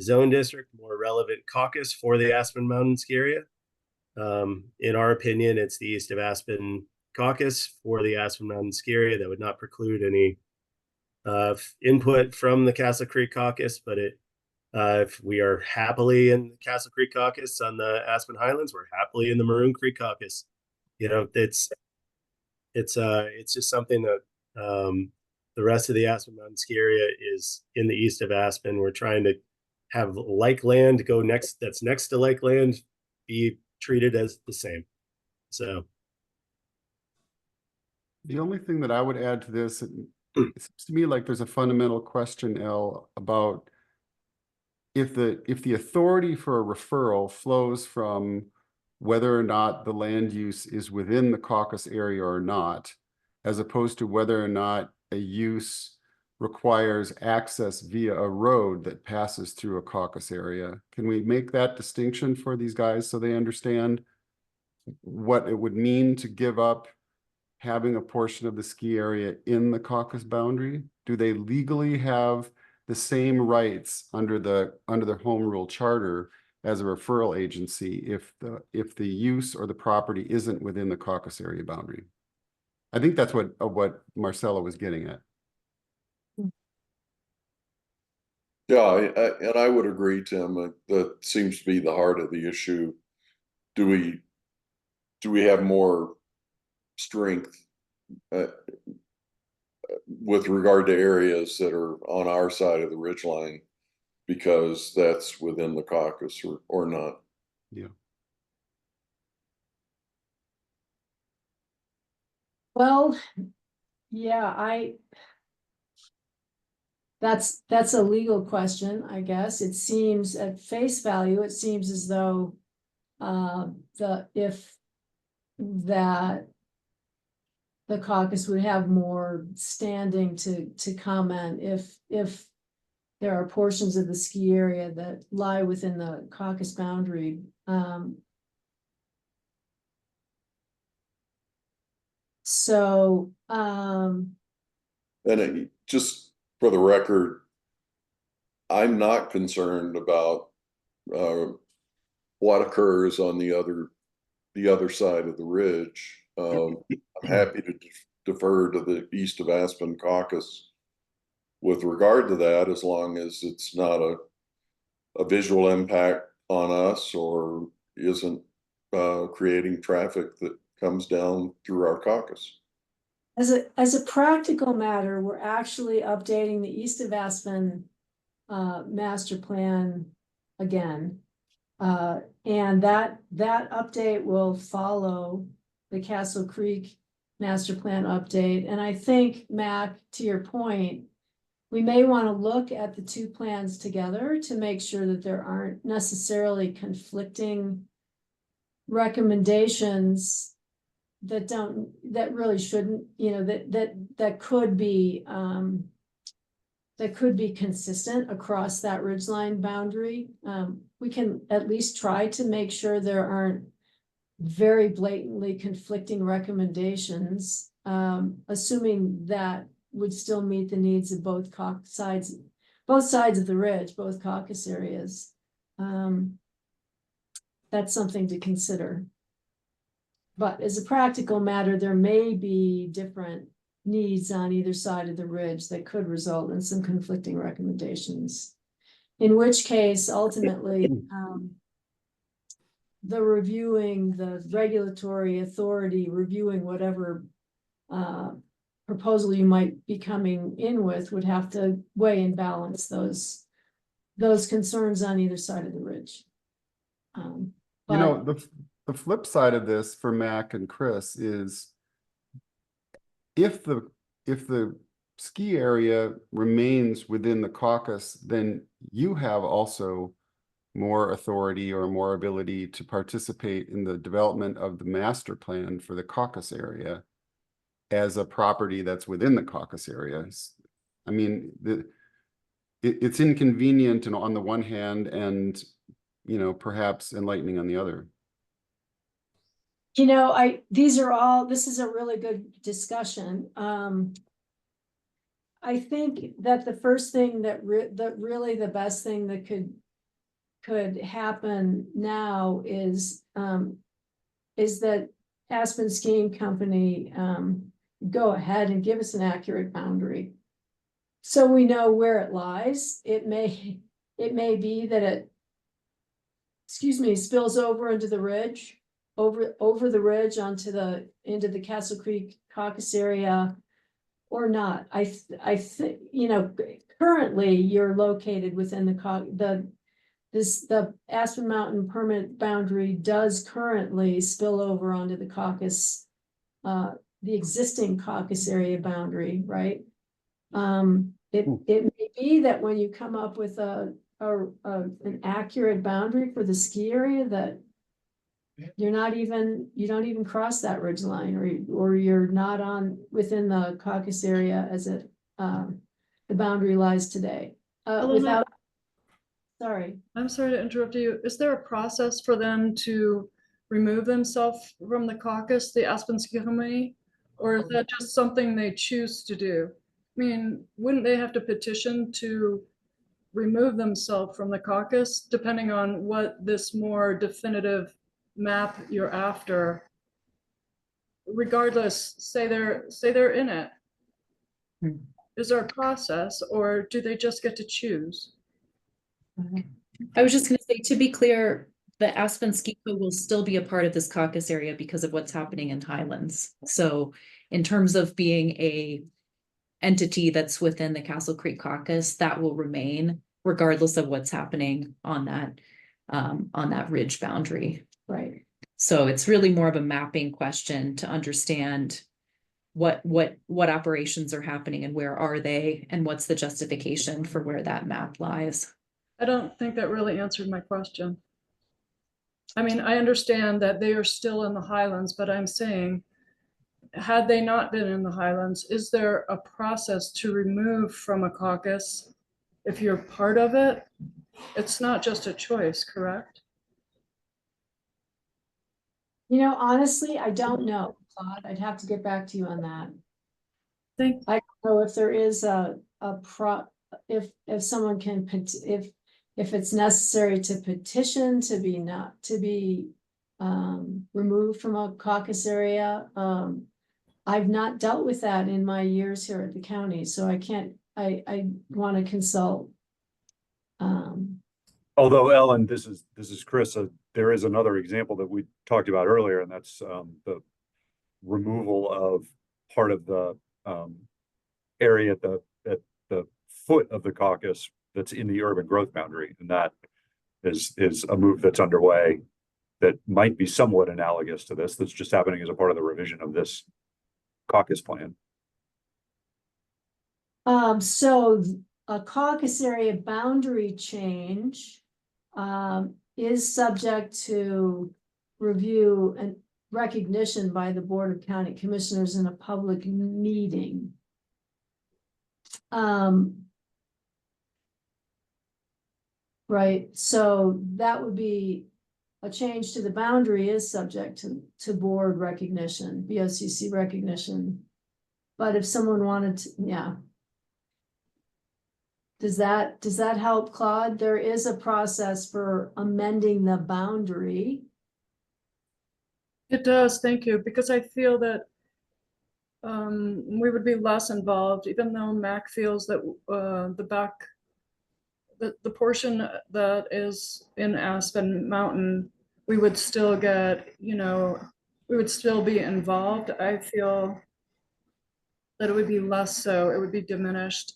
Speaker 7: zone district, more relevant caucus for the Aspen Mountain ski area? In our opinion, it's the east of Aspen caucus for the Aspen Mountain ski area. That would not preclude any input from the Castle Creek caucus, but if we are happily in the Castle Creek caucus on the Aspen Highlands, we're happily in the Maroon Creek caucus. you know, it's just something that, the rest of the Aspen Mountain ski area is in the east of Aspen. We're trying to have like land go next, that's next to like land, be treated as the same. So,
Speaker 5: The only thing that I would add to this, it seems to me like there's a fundamental question, El, about if the authority for a referral flows from whether or not the land use is within the caucus area or not, as opposed to whether or not a use requires access via a road that passes through a caucus area. Can we make that distinction for these guys so they understand what it would mean to give up having a portion of the ski area in the caucus boundary? Do they legally have the same rights under the home rule charter as a referral agency if the use or the property isn't within the caucus area boundary? I think that's what Marcella was getting at.
Speaker 2: Yeah, and I would agree, Tim, that seems to be the heart of the issue. Do we have more strength with regard to areas that are on our side of the ridgeline because that's within the caucus or not?
Speaker 5: Yeah.
Speaker 3: Well, yeah, that's a legal question, I guess. It seems at face value, it seems as though the caucus would have more standing to comment if there are portions of the ski area that lie within the caucus boundary.
Speaker 2: And just for the record, I'm not concerned about what occurs on the other side of the ridge. I'm happy to defer to the east of Aspen caucus with regard to that, as long as it's not a visual impact on us or isn't creating traffic that comes down through our caucus.
Speaker 3: As a practical matter, we're actually updating the east of Aspen master plan again. And that update will follow the Castle Creek master plan update. And I think, Mac, to your point, we may want to look at the two plans together to make sure that there aren't necessarily conflicting recommendations that really shouldn't, that could be consistent across that ridgeline boundary. We can at least try to make sure there aren't very blatantly conflicting recommendations, assuming that would still meet the needs of both sides of the ridge, both caucus areas. That's something to consider. But as a practical matter, there may be different needs on either side of the ridge that could result in some conflicting recommendations. In which case, ultimately, the regulatory authority reviewing whatever proposal you might be coming in with would have to weigh and balance those concerns on either side of the ridge.
Speaker 5: The flip side of this for Mac and Chris is if the ski area remains within the caucus, then you have also more authority or more ability to participate in the development of the master plan for the caucus area as a property that's within the caucus areas. I mean, it's inconvenient and on the one hand and, perhaps enlightening on the other.
Speaker 3: This is a really good discussion. I think that the first thing that really the best thing that could happen now is that Aspen Skiing Company go ahead and give us an accurate boundary, so we know where it lies. It may be that it spills over into the ridge, over the ridge into the Castle Creek caucus area or not. I think, currently you're located within the Aspen Mountain permanent boundary does currently spill over onto the caucus, the existing caucus area boundary, right? It may be that when you come up with an accurate boundary for the ski area, that you don't even cross that ridge line, or you're not within the caucus area as the boundary lies today.
Speaker 9: Eleanor,
Speaker 3: Sorry.
Speaker 9: I'm sorry to interrupt you. Is there a process for them to remove themselves from the caucus, the Aspen Ski Company? Or is that just something they choose to do? I mean, wouldn't they have to petition to remove themselves from the caucus, depending on what this more definitive map you're after? Regardless, say they're in it. Is there a process, or do they just get to choose?
Speaker 1: I was just gonna say, to be clear, the Aspen Ski Co will still be a part of this caucus area because of what's happening in Highlands. So in terms of being a entity that's within the Castle Creek caucus, that will remain regardless of what's happening on that ridge boundary.
Speaker 3: Right.
Speaker 1: So it's really more of a mapping question to understand what operations are happening and where are they, and what's the justification for where that map lies.
Speaker 9: I don't think that really answered my question. I mean, I understand that they are still in the Highlands, but I'm saying, had they not been in the Highlands, is there a process to remove from a caucus if you're part of it? It's not just a choice, correct?
Speaker 3: Honestly, I don't know, Claude. I'd have to get back to you on that.
Speaker 9: Thank
Speaker 3: I don't know if there is if someone can, if it's necessary to petition to be removed from a caucus area. I've not dealt with that in my years here at the county, so I want to consult.
Speaker 6: Although Ellen, this is Chris, there is another example that we talked about earlier, and that's the removal of part of the area at the foot of the caucus that's in the urban growth boundary, and that is a move that's underway that might be somewhat analogous to this, that's just happening as a part of the revision of this caucus plan.
Speaker 3: So a caucus area boundary change is subject to review and recognition by the Board of County Commissioners in a public meeting. Right, so that would be a change to the boundary is subject to board recognition, BOCC recognition. But if someone wanted to, yeah. Does that help, Claude? There is a process for amending the boundary.
Speaker 9: It does, thank you, because I feel that we would be less involved, even though Mac feels that the portion that is in Aspen Mountain, we would still get, we would still be involved. I feel that it would be less so, it would be diminished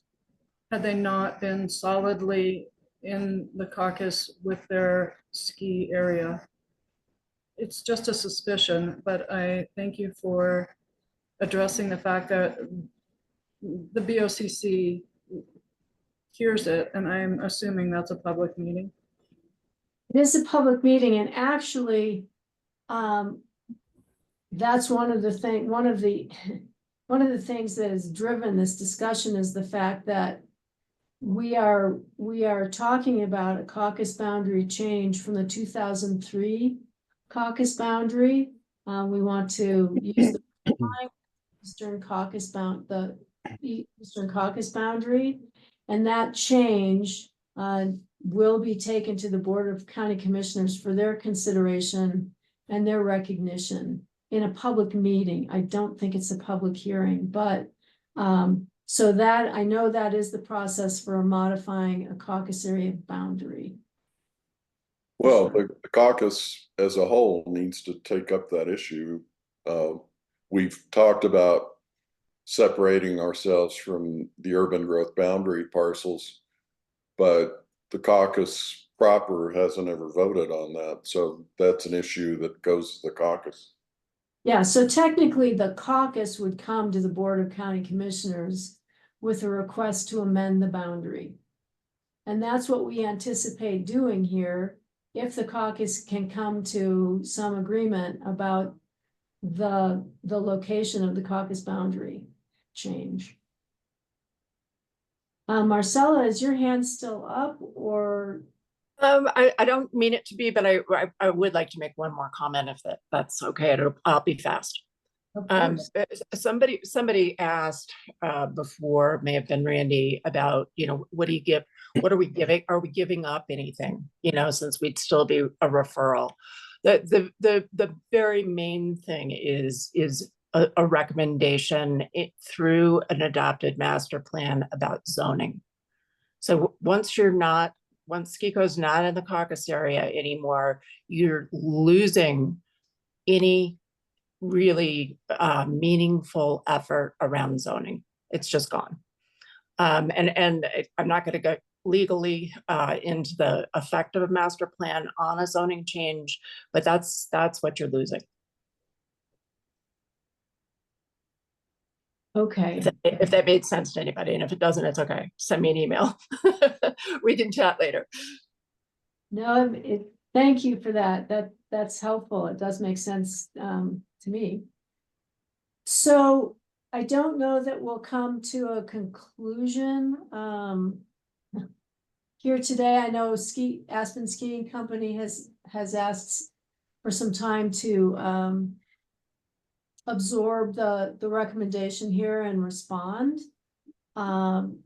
Speaker 9: had they not been solidly in the caucus with their ski area. It's just a suspicion, but I thank you for addressing the fact that the BOCC hears it, and I'm assuming that's a public meeting.
Speaker 3: It is a public meeting, and actually, that's one of the things that has driven this discussion is the fact that we are talking about a caucus boundary change from the 2003 caucus boundary. We want to use the Eastern Caucus boundary, and that change will be taken to the Board of County Commissioners for their consideration and their recognition in a public meeting. I don't think it's a public hearing, but so that I know that is the process for modifying a caucus area boundary.
Speaker 2: Well, the caucus as a whole needs to take up that issue. We've talked about separating ourselves from the urban growth boundary parcels, but the caucus proper hasn't ever voted on that. So that's an issue that goes to the caucus.
Speaker 3: Yeah, so technically the caucus would come to the Board of County Commissioners with a request to amend the boundary. And that's what we anticipate doing here, if the caucus can come to some agreement about the location of the caucus boundary change. Marcella, is your hand still up, or?
Speaker 4: I don't mean it to be, but I would like to make one more comment if that's okay. I'll be fast.
Speaker 3: Of course.
Speaker 4: Somebody asked before, may have been Randy, about, what do you give, what are we giving? Are we giving up anything? Since we'd still be a referral. The very main thing is a recommendation through an adopted master plan about zoning. So once SKICO's not in the caucus area anymore, you're losing any really meaningful effort around zoning. It's just gone. And I'm not going to go legally into the effect of a master plan on a zoning change, but that's what you're losing.
Speaker 3: Okay.
Speaker 4: If that made sense to anybody, and if it doesn't, it's okay. Send me an email. We can chat later.
Speaker 3: No, thank you for that. That's helpful. It does make sense to me. So I don't know that we'll come to a conclusion here today. I know Aspen Skiing Company has asked for some time to absorb the recommendation here and respond. And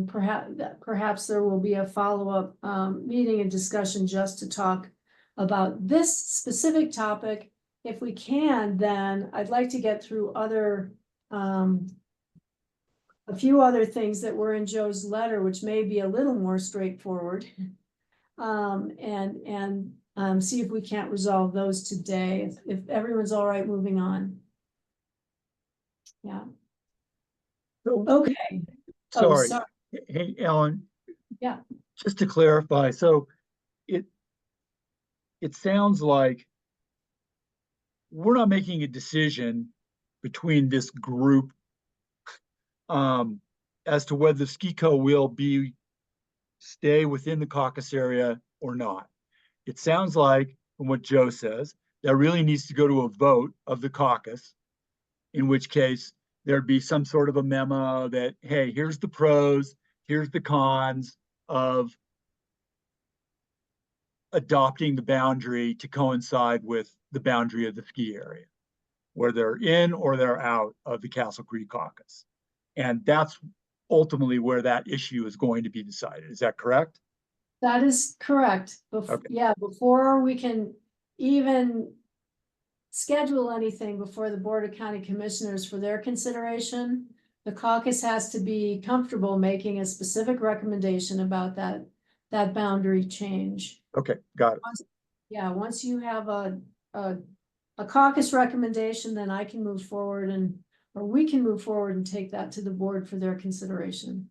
Speaker 3: perhaps there will be a follow-up meeting and discussion just to talk about this specific topic. If we can, then I'd like to get through a few other things that were in Joe's letter, which may be a little more straightforward. And see if we can't resolve those today, if everyone's all right moving on. Yeah. Okay. Oh,
Speaker 8: Sorry.
Speaker 3: sorry.
Speaker 8: Hey, Ellen.
Speaker 3: Yeah.
Speaker 8: Just to clarify, so it sounds like we're not making a decision between this group as to whether SKICO will stay within the caucus area or not. It sounds like, from what Joe says, that really needs to go to a vote of the caucus, in which case there'd be some sort of a memo that, hey, here's the pros, here's the cons of adopting the boundary to coincide with the boundary of the ski area, where they're in or they're out of the Castle Creek caucus. And that's ultimately where that issue is going to be decided. Is that correct?
Speaker 3: That is correct.
Speaker 8: Okay.
Speaker 3: Yeah, before we can even schedule anything before the Board of County Commissioners for their consideration, the caucus has to be comfortable making a specific recommendation about that boundary change.
Speaker 8: Okay, got it.
Speaker 3: Yeah, once you have a caucus recommendation, then I can move forward or we can move forward and take that to the board for their consideration.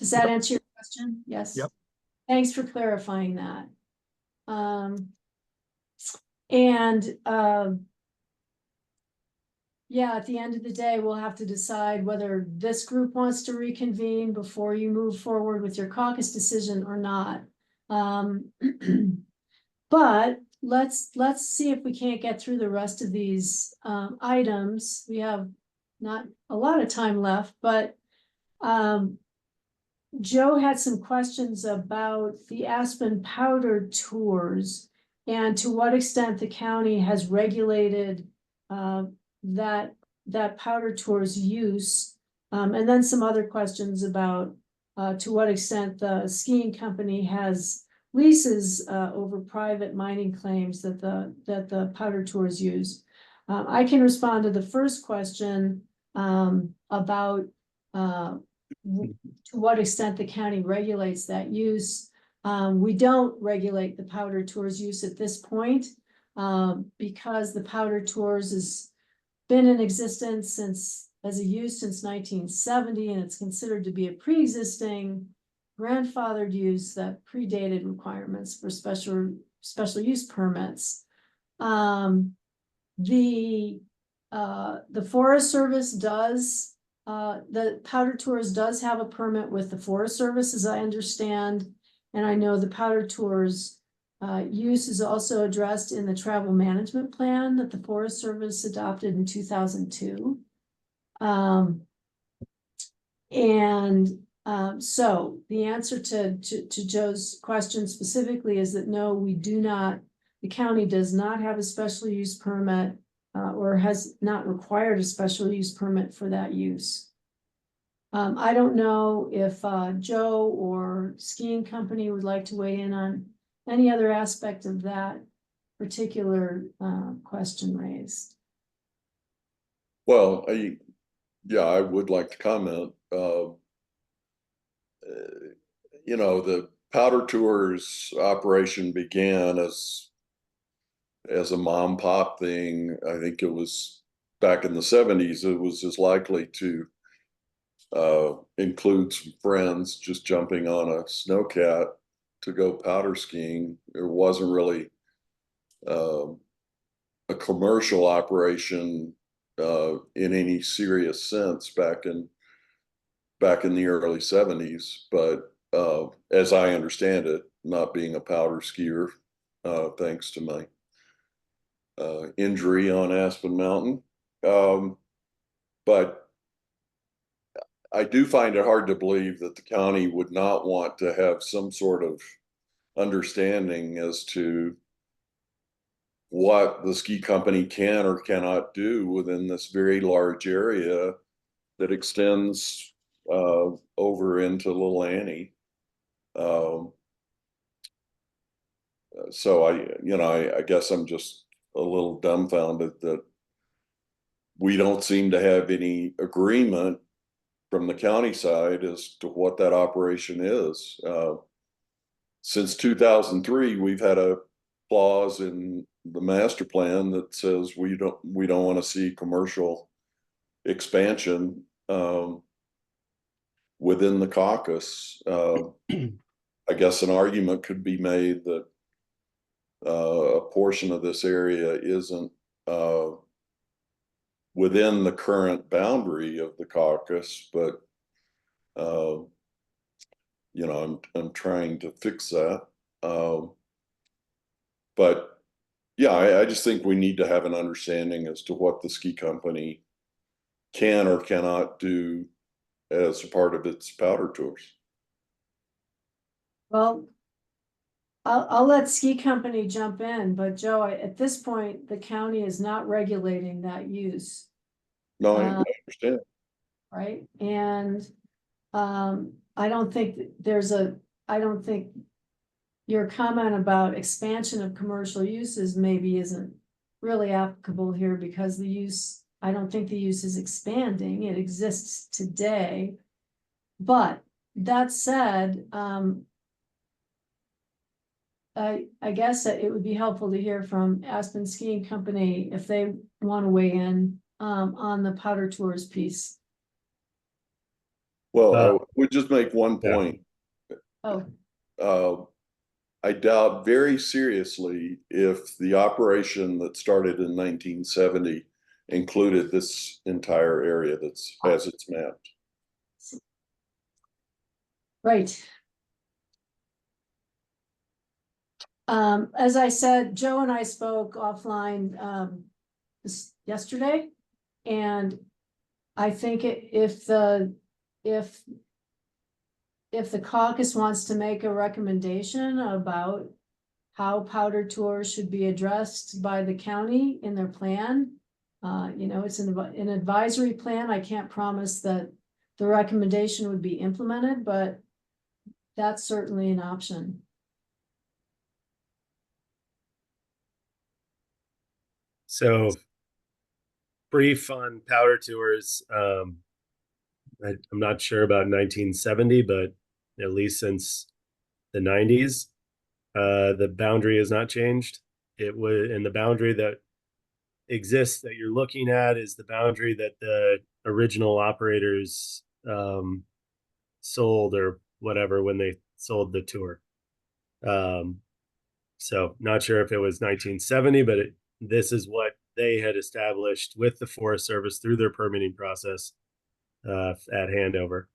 Speaker 3: Does that answer your question? Yes.
Speaker 8: Yep.
Speaker 3: Thanks for clarifying that. Yeah, at the end of the day, we'll have to decide whether this group wants to reconvene before you move forward with your caucus decision or not. But let's see if we can't get through the rest of these items. We have not a lot of time left, but Joe had some questions about the Aspen powder tours and to what extent the county has regulated that powder tours use. And then some other questions about to what extent the skiing company has leases over private mining claims that the powder tours use. I can respond to the first question about to what extent the county regulates that use. We don't regulate the powder tours use at this point, because the powder tours has been in existence as a use since 1970, and it's considered to be a pre-existing grandfathered use that predated requirements for special use permits. The Forest Service does, the powder tours does have a permit with the Forest Service, as I understand. And I know the powder tours use is also addressed in the travel management plan that the Forest Service adopted in 2002. So the answer to Joe's question specifically is that no, we do not, the county does not have a special use permit or has not required a special use permit for that use. I don't know if Joe or skiing company would like to weigh in on any other aspect of that particular question raised.
Speaker 2: Well, yeah, I would like to comment. You know, the powder tours operation began as a mom pop thing. I think it was back in the 70s. It was as likely to include some friends just jumping on a snowcat to go powder skiing. It wasn't really a commercial operation in any serious sense back in the early 70s. But as I understand it, not being a powder skier, thanks to my injury on Aspen Mountain. But I do find it hard to believe that the county would not want to have some sort of understanding as to what the ski company can or cannot do within this very large area that extends over into Little Annie. So I guess I'm just a little dumbfounded that we don't seem to have any agreement from the county side as to what that operation is. Since 2003, we've had a clause in the master plan that says we don't want to see commercial expansion within the Caucus. I guess an argument could be made that a portion of this area isn't within the current boundary of the Caucus, but I'm trying to fix that. But yeah, I just think we need to have an understanding as to what the ski company can or cannot do as a part of its powder tours.
Speaker 3: Well, I'll let ski company jump in, but Joe, at this point, the county is not regulating that use.
Speaker 2: No, I understand.
Speaker 3: Right, and I don't think your comment about expansion of commercial uses maybe isn't really applicable here, because I don't think the use is expanding. It exists today. But that said, I guess that it would be helpful to hear from Aspen Skiing Company if they want to weigh in on the powder tours piece.
Speaker 2: Well, I would just make one point.
Speaker 3: Oh,
Speaker 2: I doubt very seriously if the operation that started in 1970 included this entire area as it's mapped.
Speaker 3: right. As I said, Joe and I spoke offline yesterday, and I think if the caucus wants to make a recommendation about how powder tours should be addressed by the county in their plan, it's an advisory plan. I can't promise that the recommendation would be implemented, but that's certainly an option.
Speaker 7: So brief on powder tours. I'm not sure about 1970, but at least since the 90s, the boundary has not changed. It would, and the boundary that exists that you're looking at is the boundary that the original operators sold or whatever when they sold the tour. So not sure if it was 1970, but this is what they had established with the Forest Service through their permitting process at handover.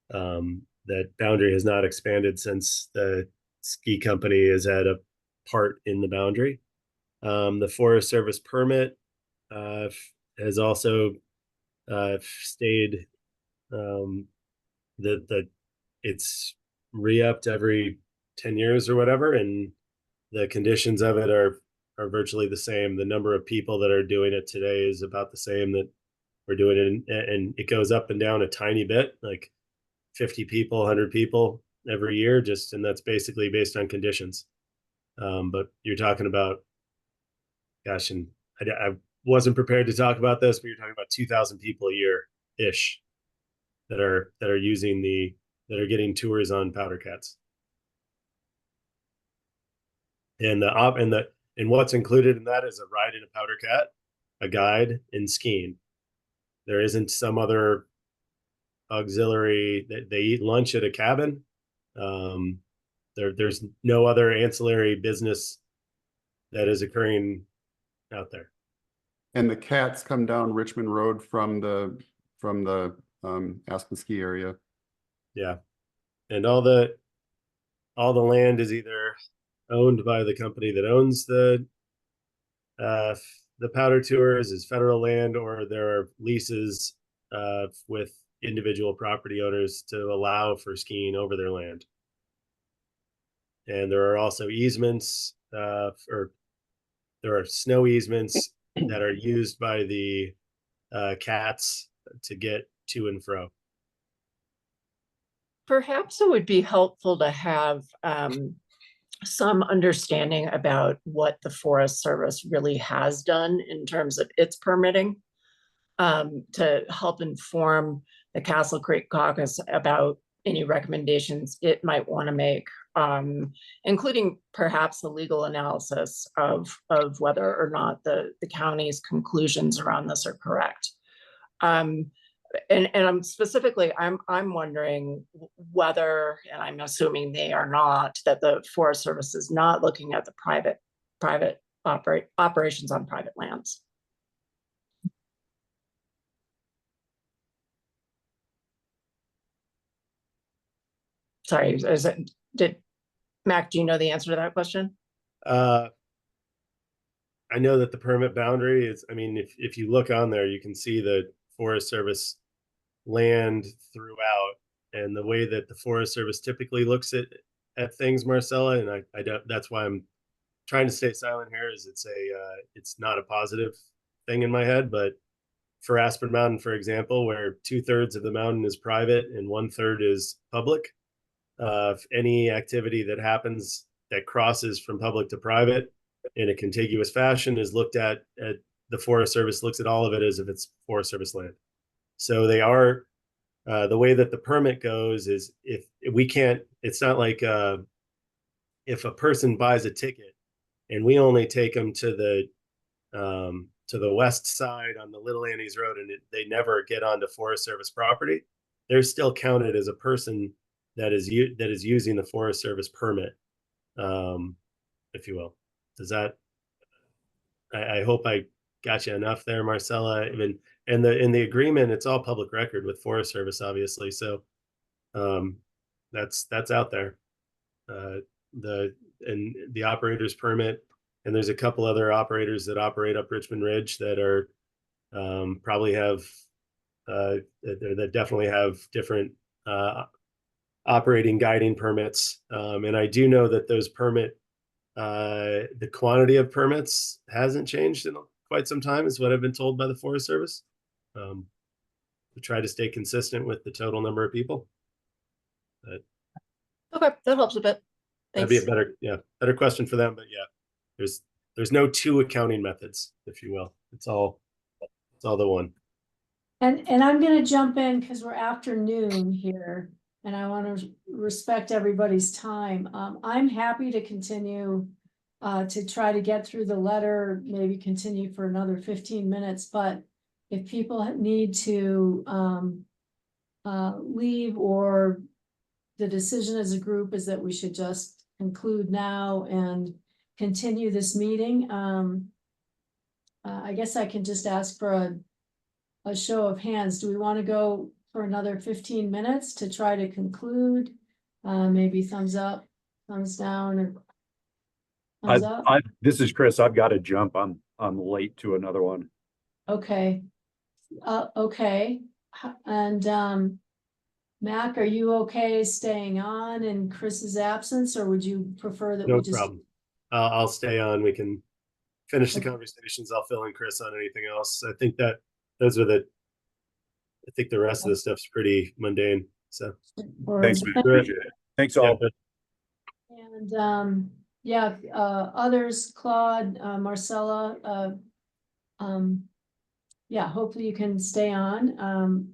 Speaker 7: That boundary has not expanded since the ski company has had a part in the boundary. The Forest Service permit has also stayed that it's re-upped every 10 years or whatever, and the conditions of it are virtually the same. The number of people that are doing it today is about the same that we're doing it, and it goes up and down a tiny bit, like 50 people, 100 people every year, just, and that's basically based on conditions. But you're talking about, gosh, and I wasn't prepared to talk about this, but you're talking about 2,000 people a year ish that are using that are getting tours on Powder Cats. And what's included in that is a ride in a Powder Cat, a guide, and skiing. There isn't some other auxiliary that they eat lunch at a cabin. There's no other ancillary business that is occurring out there.
Speaker 5: And the cats come down Richmond Road from the Aspen ski area.
Speaker 7: Yeah. And all the land is either owned by the company that owns the powder tours, is federal land, or there are leases with individual property owners to allow for skiing over their land. And there are also easements, or there are snow easements that are used by the cats to get to and fro.
Speaker 4: Perhaps it would be helpful to have some understanding about what the Forest Service really has done in terms of its permitting, to help inform the Castle Creek Caucus about any recommendations it might want to make, including perhaps the legal analysis of whether or not the county's conclusions around this are correct. And I'm specifically, I'm wondering whether, and I'm assuming they are not, that the Forest Service is not looking at the private operations on private lands. Sorry, Mac, do you know the answer to that question?
Speaker 7: I know that the permit boundary is, I mean, if you look on there, you can see the Forest Service land throughout, and the way that the Forest Service typically looks at things, Marcella, and I don't, that's why I'm trying to stay silent here, is it's not a positive thing in my head. But for Aspen Mountain, for example, where 2/3 of the mountain is private and 1/3 is public, if any activity that happens that crosses from public to private in a contiguous fashion is looked at the Forest Service looks at all of it as if it's Forest Service land. So they are, the way that the permit goes is if we can't, it's not like if a person buys a ticket and we only take them to the west side on the Little Annie's Road and they never get onto Forest Service property, they're still counted as a person that is using the Forest Service permit, if you will. Does that? I hope I got you enough there, Marcella. Even in the agreement, it's all public record with Forest Service, obviously. So that's out there. The operator's permit, and there's a couple other operators that operate up Richmond Ridge that are probably have that definitely have different operating guiding permits. And I do know that those the quantity of permits hasn't changed in quite some time, is what I've been told by the Forest Service. We try to stay consistent with the total number of people. But
Speaker 4: Okay, that helps a bit.
Speaker 7: that'd
Speaker 4: Thanks.
Speaker 7: be a better question for them. But yeah, there's no two accounting methods, if you will. It's all the one.
Speaker 3: And I'm gonna jump in because we're afternoon here and I want to respect everybody's time. I'm happy to continue to try to get through the letter, maybe continue for another 15 minutes, but if people need to leave, or the decision as a group is that we should just conclude now and continue this meeting. I guess I can just ask for a show of hands. Do we want to go for another 15 minutes to try to conclude? Maybe thumbs up, thumbs down, or thumbs up?
Speaker 6: This is Chris. I've got to jump. I'm late to another one.
Speaker 3: Okay. Okay. And Mac, are you okay staying on in Chris's absence, or would you prefer that we
Speaker 7: No
Speaker 3: just?
Speaker 7: problem. I'll stay on. We can finish the
Speaker 3: Okay.
Speaker 7: conversations. I'll fill in Chris on anything else. I think that those are the. I think the rest of the stuff's pretty mundane. So
Speaker 3: or-
Speaker 6: Thanks, man.
Speaker 7: Good.
Speaker 6: Appreciate it. Thanks
Speaker 7: yeah,
Speaker 6: all.
Speaker 7: but
Speaker 3: And yeah, others, Claude, Marcella, yeah, hopefully you can stay on.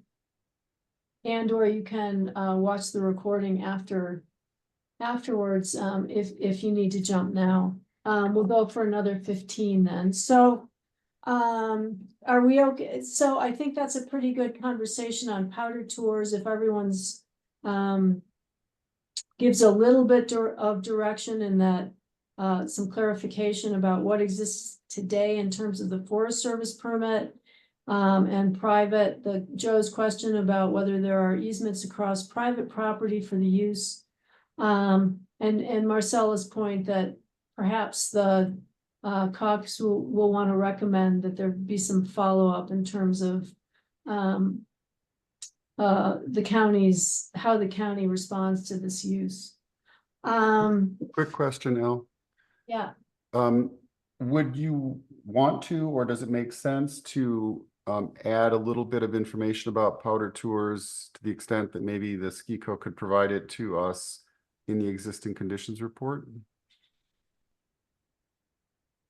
Speaker 3: And or you can watch the recording afterwards, if you need to jump now. We'll go for another 15 then. So are we okay? So I think that's a pretty good conversation on powder tours. If everyone's gives a little bit of direction in that some clarification about what exists today in terms of the Forest Service permit. And private, Joe's question about whether there are easements across private property for the use. And Marcella's point that perhaps the Caucus will want to recommend that there be some follow-up in terms of the county's, how the county responds to this use.
Speaker 5: Quick question, Al.
Speaker 3: Yeah.
Speaker 5: Would you want to, or does it make sense to add a little bit of information about powder tours to the extent that maybe the SKICO could provide it to us in the existing conditions report?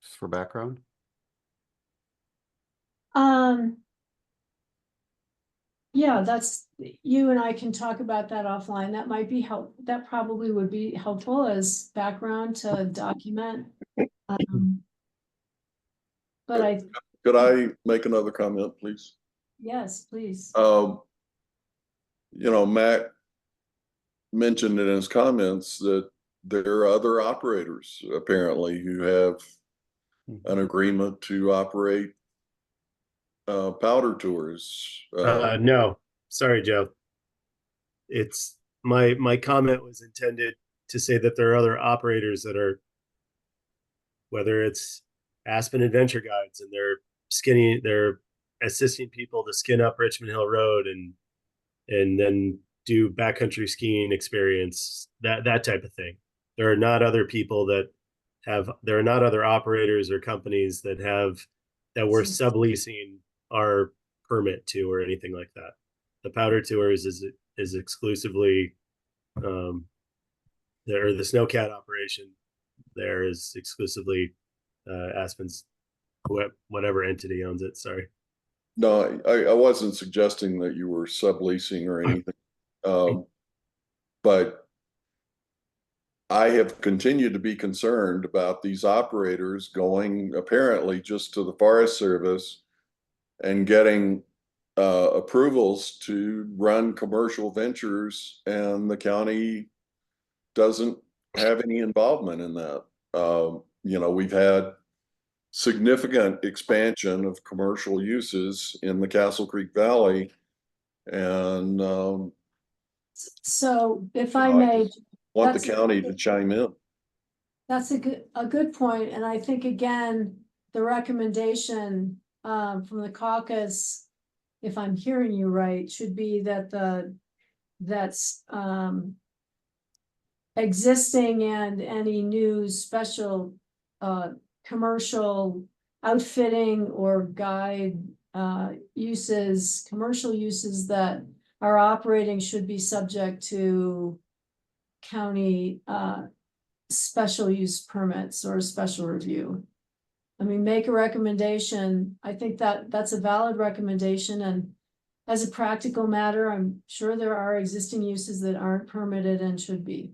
Speaker 5: Just for background?
Speaker 3: Yeah, you and I can talk about that offline. That might be that probably would be helpful as background to document. But
Speaker 2: Could I make another comment, please?
Speaker 3: yes, please.
Speaker 2: Matt mentioned in his comments that there are other operators apparently who have an agreement to operate powder tours.
Speaker 7: no, sorry, Joe. It's my comment was intended to say that there are other operators that are, whether it's Aspen Adventure Guides and they're assisting people to skin up Richmond Hill Road and then do backcountry skiing experience, that type of thing. There are not other people there are not other operators or companies that we're subleasing our permit to or anything like that. The powder tours is exclusively the snowcat operation there is exclusively Aspen's, whatever entity owns it. Sorry.
Speaker 2: No, I wasn't suggesting that you were subleasing or anything. But I have continued to be concerned about these operators going apparently just to the Forest Service and getting approvals to run commercial ventures, and the county doesn't have any involvement in that. We've had significant expansion of commercial uses in the Castle Creek Valley, and
Speaker 3: So if I
Speaker 2: I
Speaker 3: may,
Speaker 2: want the
Speaker 3: that's-
Speaker 2: county to chime in.
Speaker 3: that's a good point. And I think again, the recommendation from the caucus, if I'm hearing you right, should be that that's existing and any new special commercial outfitting or guide commercial uses that are operating should be subject to county special use permits or a special review. I mean, make a recommendation. I think that's a valid recommendation, and as a practical matter, I'm sure there are existing uses that aren't permitted and should be.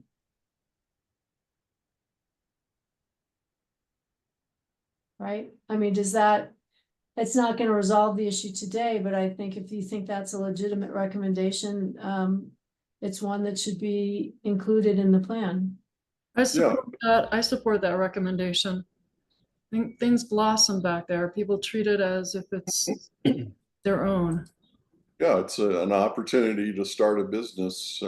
Speaker 3: Right? I mean, does that, it's not gonna resolve the issue today, but I think if you think that's a legitimate recommendation, it's one that should be included in the plan.
Speaker 9: I support that recommendation. Things blossom back there. People treat it as if it's their own.
Speaker 2: Yeah, it's an opportunity to start a business,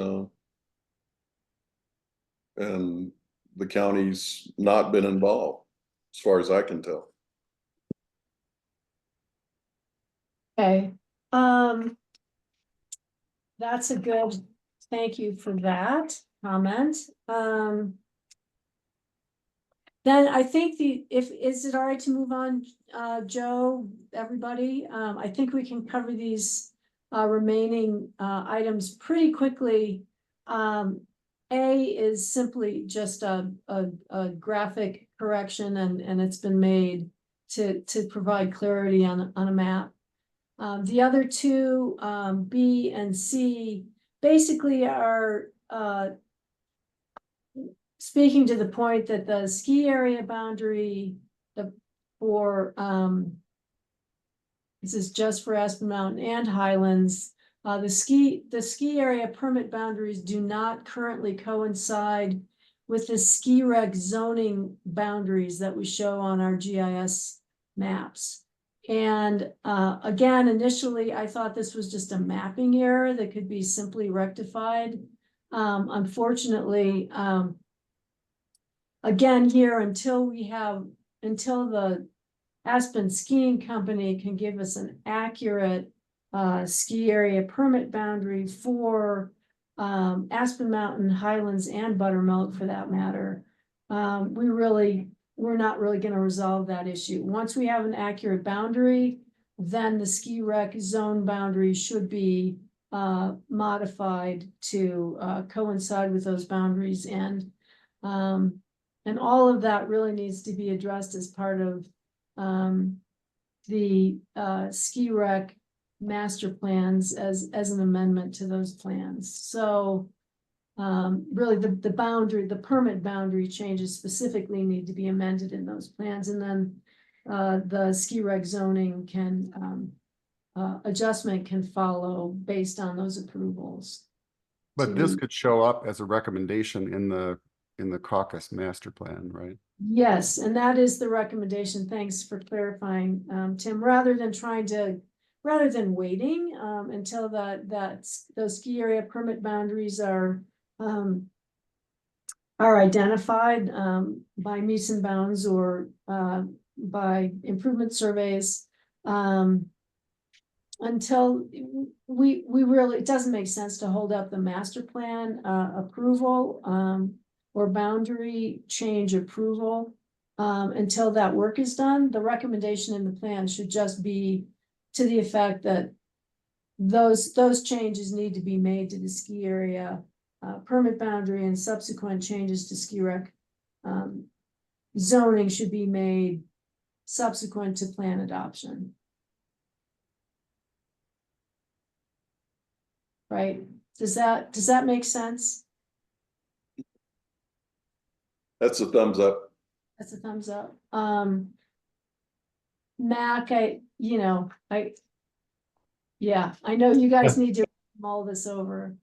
Speaker 2: and the county's not been involved, as far as I can tell.
Speaker 3: Okay, that's a good, thank you for that comment. Then I think is it all right to move on, Joe, everybody? I think we can cover these remaining items pretty quickly. A is simply just a graphic correction and it's been made to provide clarity on a map. The other two, B and C, basically are speaking to the point that the ski area boundary for this is just for Aspen Mountain and Highlands. The ski area permit boundaries do not currently coincide with the ski rec zoning boundaries that we show on our GIS maps. And again, initially, I thought this was just a mapping error that could be simply rectified. Unfortunately, again, here, until the Aspen Skiing Company can give us an accurate ski area permit boundary for Aspen Mountain, Highlands, and Buttermilk for that matter, we're not really going to resolve that issue. Once we have an accurate boundary, then the ski rec zone boundary should be modified to coincide with those boundaries, and all of that really needs to be addressed as part of the ski rec master plans as an amendment to those plans. So really the permit boundary changes specifically need to be amended in those plans, and then the ski rec zoning adjustment can follow based on those approvals.
Speaker 5: But this could show up as a recommendation in the caucus master plan, right?
Speaker 3: Yes, and that is the recommendation. Thanks for clarifying, Tim. Rather than waiting until those ski area permit boundaries are identified by meets and bounds or by improvement surveys, until we really, it doesn't make sense to hold up the master plan approval or boundary change approval until that work is done. The recommendation in the plan should just be to the effect that those changes need to be made to the ski area permit boundary, and subsequent changes to ski rec zoning should be made subsequent to plan adoption. Right? Does that make sense?
Speaker 2: That's a thumbs up.
Speaker 3: That's a thumbs up. Mac, yeah, I know you guys need to mull this over.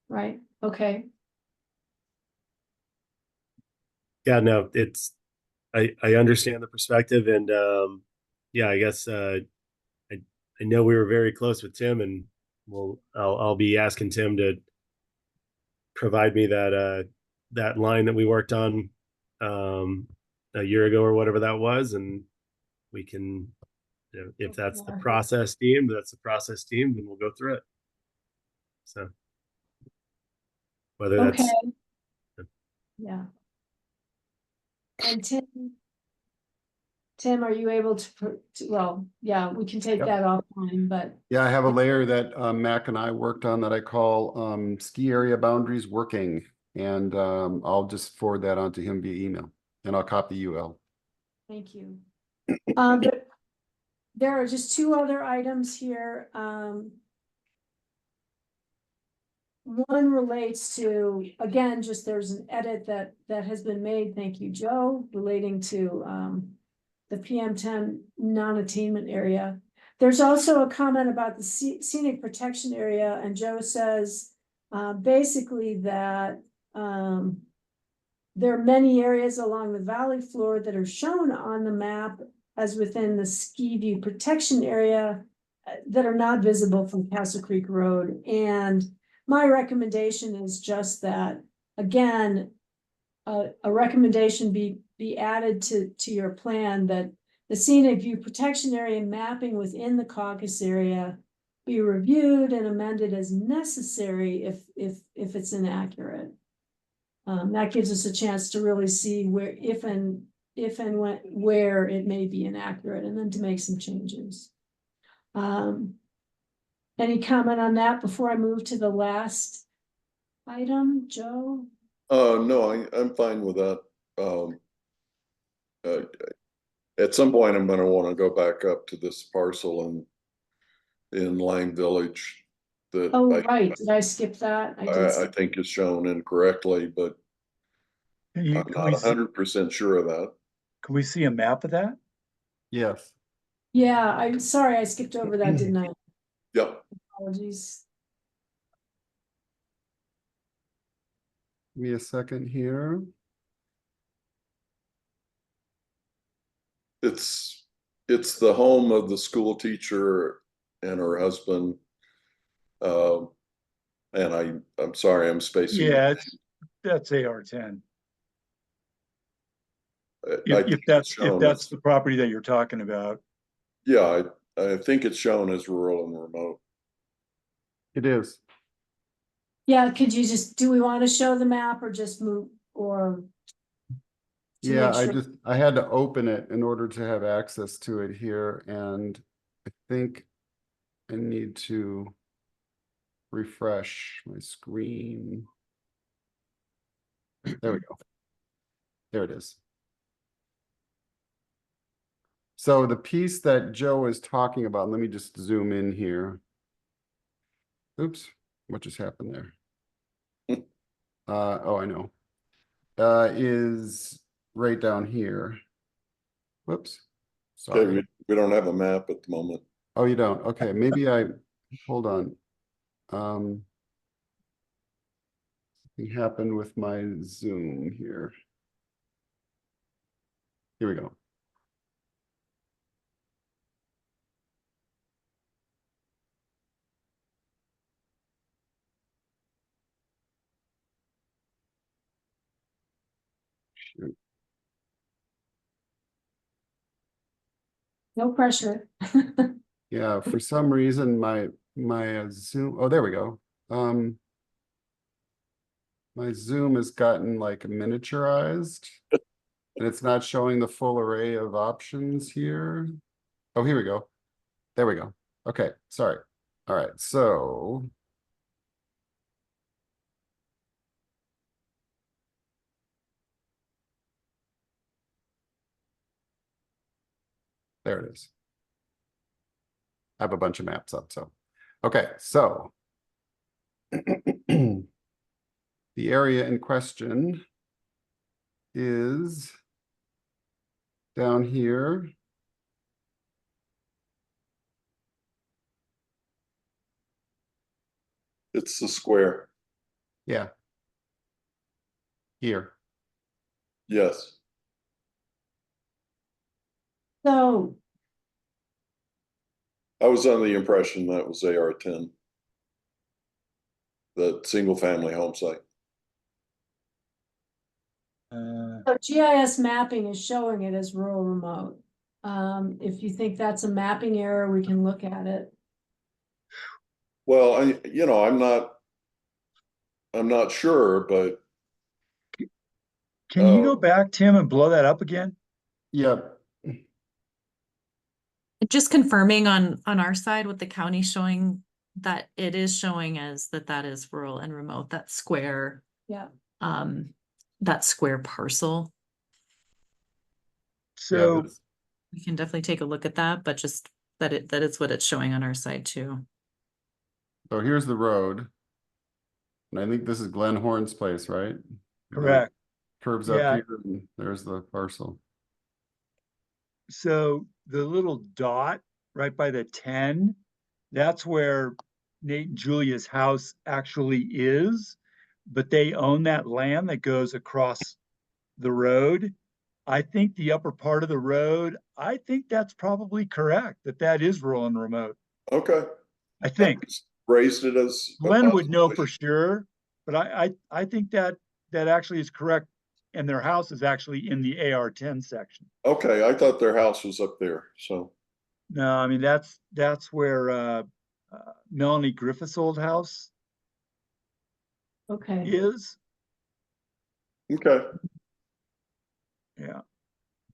Speaker 3: Right, okay.
Speaker 7: Yeah, no, I understand the perspective, and yeah, I guess I know we were very close with Tim, and I'll be asking Tim to provide me that line that we worked on a year ago or whatever that was, and we can, if that's the process team, then we'll go through it. So whether that's
Speaker 3: yeah. And Tim, are you able to well, yeah, we can take that offline, but
Speaker 5: Yeah, I have a layer that Mac and I worked on that I call ski area boundaries working, and I'll just forward that on to him via email, and I'll copy you, El.
Speaker 3: thank you. But there are just two other items here. One relates to, again, just there's an edit that has been made, thank you, Joe, relating to the PM10 non-attainment area. There's also a comment about the scenic protection area, and Joe says basically that there are many areas along the valley floor that are shown on the map as within the ski view protection area that are not visible from Castle Creek Road. And my recommendation is just that, again, a recommendation be added to your plan that the scenic view protection area mapping within the Caucus area be reviewed and amended as necessary if it's inaccurate. That gives us a chance to really see where, if and when, where it may be inaccurate, and then to make some changes. Any comment on that before I move to the last item, Joe?
Speaker 2: No, I'm fine with that. At some point, I'm gonna wanna go back up to this parcel in Lime Village that
Speaker 3: Oh, right, did I skip that? I did.
Speaker 2: I think is shown incorrectly, but
Speaker 8: Can you,
Speaker 2: I'm not 100% sure of that.
Speaker 8: can we see a map of that?
Speaker 5: Yes.
Speaker 3: Yeah, I'm sorry, I skipped over that, didn't I?
Speaker 2: Yep.
Speaker 3: Apologies.
Speaker 5: Give me a second here.
Speaker 2: It's the home of the school teacher and her husband. And I'm sorry, I'm spacing.
Speaker 8: Yeah, that's AR10.
Speaker 2: I
Speaker 8: If
Speaker 2: think
Speaker 8: that's,
Speaker 2: it's shown
Speaker 8: if that's
Speaker 2: as-
Speaker 8: the property that you're talking about.
Speaker 2: Yeah, I think it's shown as rural and remote.
Speaker 5: It is.
Speaker 3: Yeah, could you just, do we want to show the map or just move, or? to
Speaker 5: Yeah,
Speaker 3: make sure-
Speaker 5: I had to open it in order to have access to it here, and I think I need to refresh my screen. There we go. There it is. So the piece that Joe is talking about, let me just zoom in here. Oops, what just happened there? Oh, I know. Is right down here. Whoops.
Speaker 2: Okay,
Speaker 5: Sorry.
Speaker 2: we don't have a map at the moment.
Speaker 5: Oh, you don't? Okay, maybe hold on. Something happened with my Zoom here. Here we go. Shoot.
Speaker 3: No pressure.
Speaker 5: Yeah, for some reason, my Zoom, oh, there we go. My Zoom has gotten like miniaturized. And it's not showing the full array of options here. Oh, here we go. There we go. Okay, sorry. All right, so. There it is. I have a bunch of maps up, so. Okay, so. The area in question is down here.
Speaker 2: It's the square.
Speaker 5: Yeah. Here.
Speaker 2: Yes.
Speaker 3: So,
Speaker 2: I was under the impression that was AR10. The single family home site.
Speaker 3: so GIS mapping is showing it as rural remote. If you think that's a mapping error, we can look at it.
Speaker 2: Well, I'm not sure, but
Speaker 8: Can you go back, Tim, and blow that up again?
Speaker 5: Yep.
Speaker 1: Just confirming on our side with the county showing that it is showing as that is rural and remote, that square,
Speaker 3: Yeah.
Speaker 1: that square parcel.
Speaker 8: So
Speaker 1: We can definitely take a look at that, but just that is what it's showing on our side too.
Speaker 5: So here's the road. And I think this is Glenn Horn's place, right?
Speaker 8: Correct.
Speaker 5: Curves up
Speaker 8: Yeah.
Speaker 5: here and there's the parcel.
Speaker 8: So the little dot right by the 10, that's where Nate and Julia's house actually is, but they own that land that goes across the road. I think the upper part of the road, I think that's probably correct, that is rural and remote.
Speaker 2: Okay.
Speaker 8: I think
Speaker 2: Raised it as. a
Speaker 8: Glenn would know for
Speaker 2: possibility.
Speaker 8: sure, but I think that actually is correct. And their house is actually in the AR10 section.
Speaker 2: Okay, I thought their house was up there, so,
Speaker 8: No, I mean, that's where Melanie Griffith's old house
Speaker 3: Okay,
Speaker 8: is.
Speaker 2: okay.
Speaker 8: Yeah.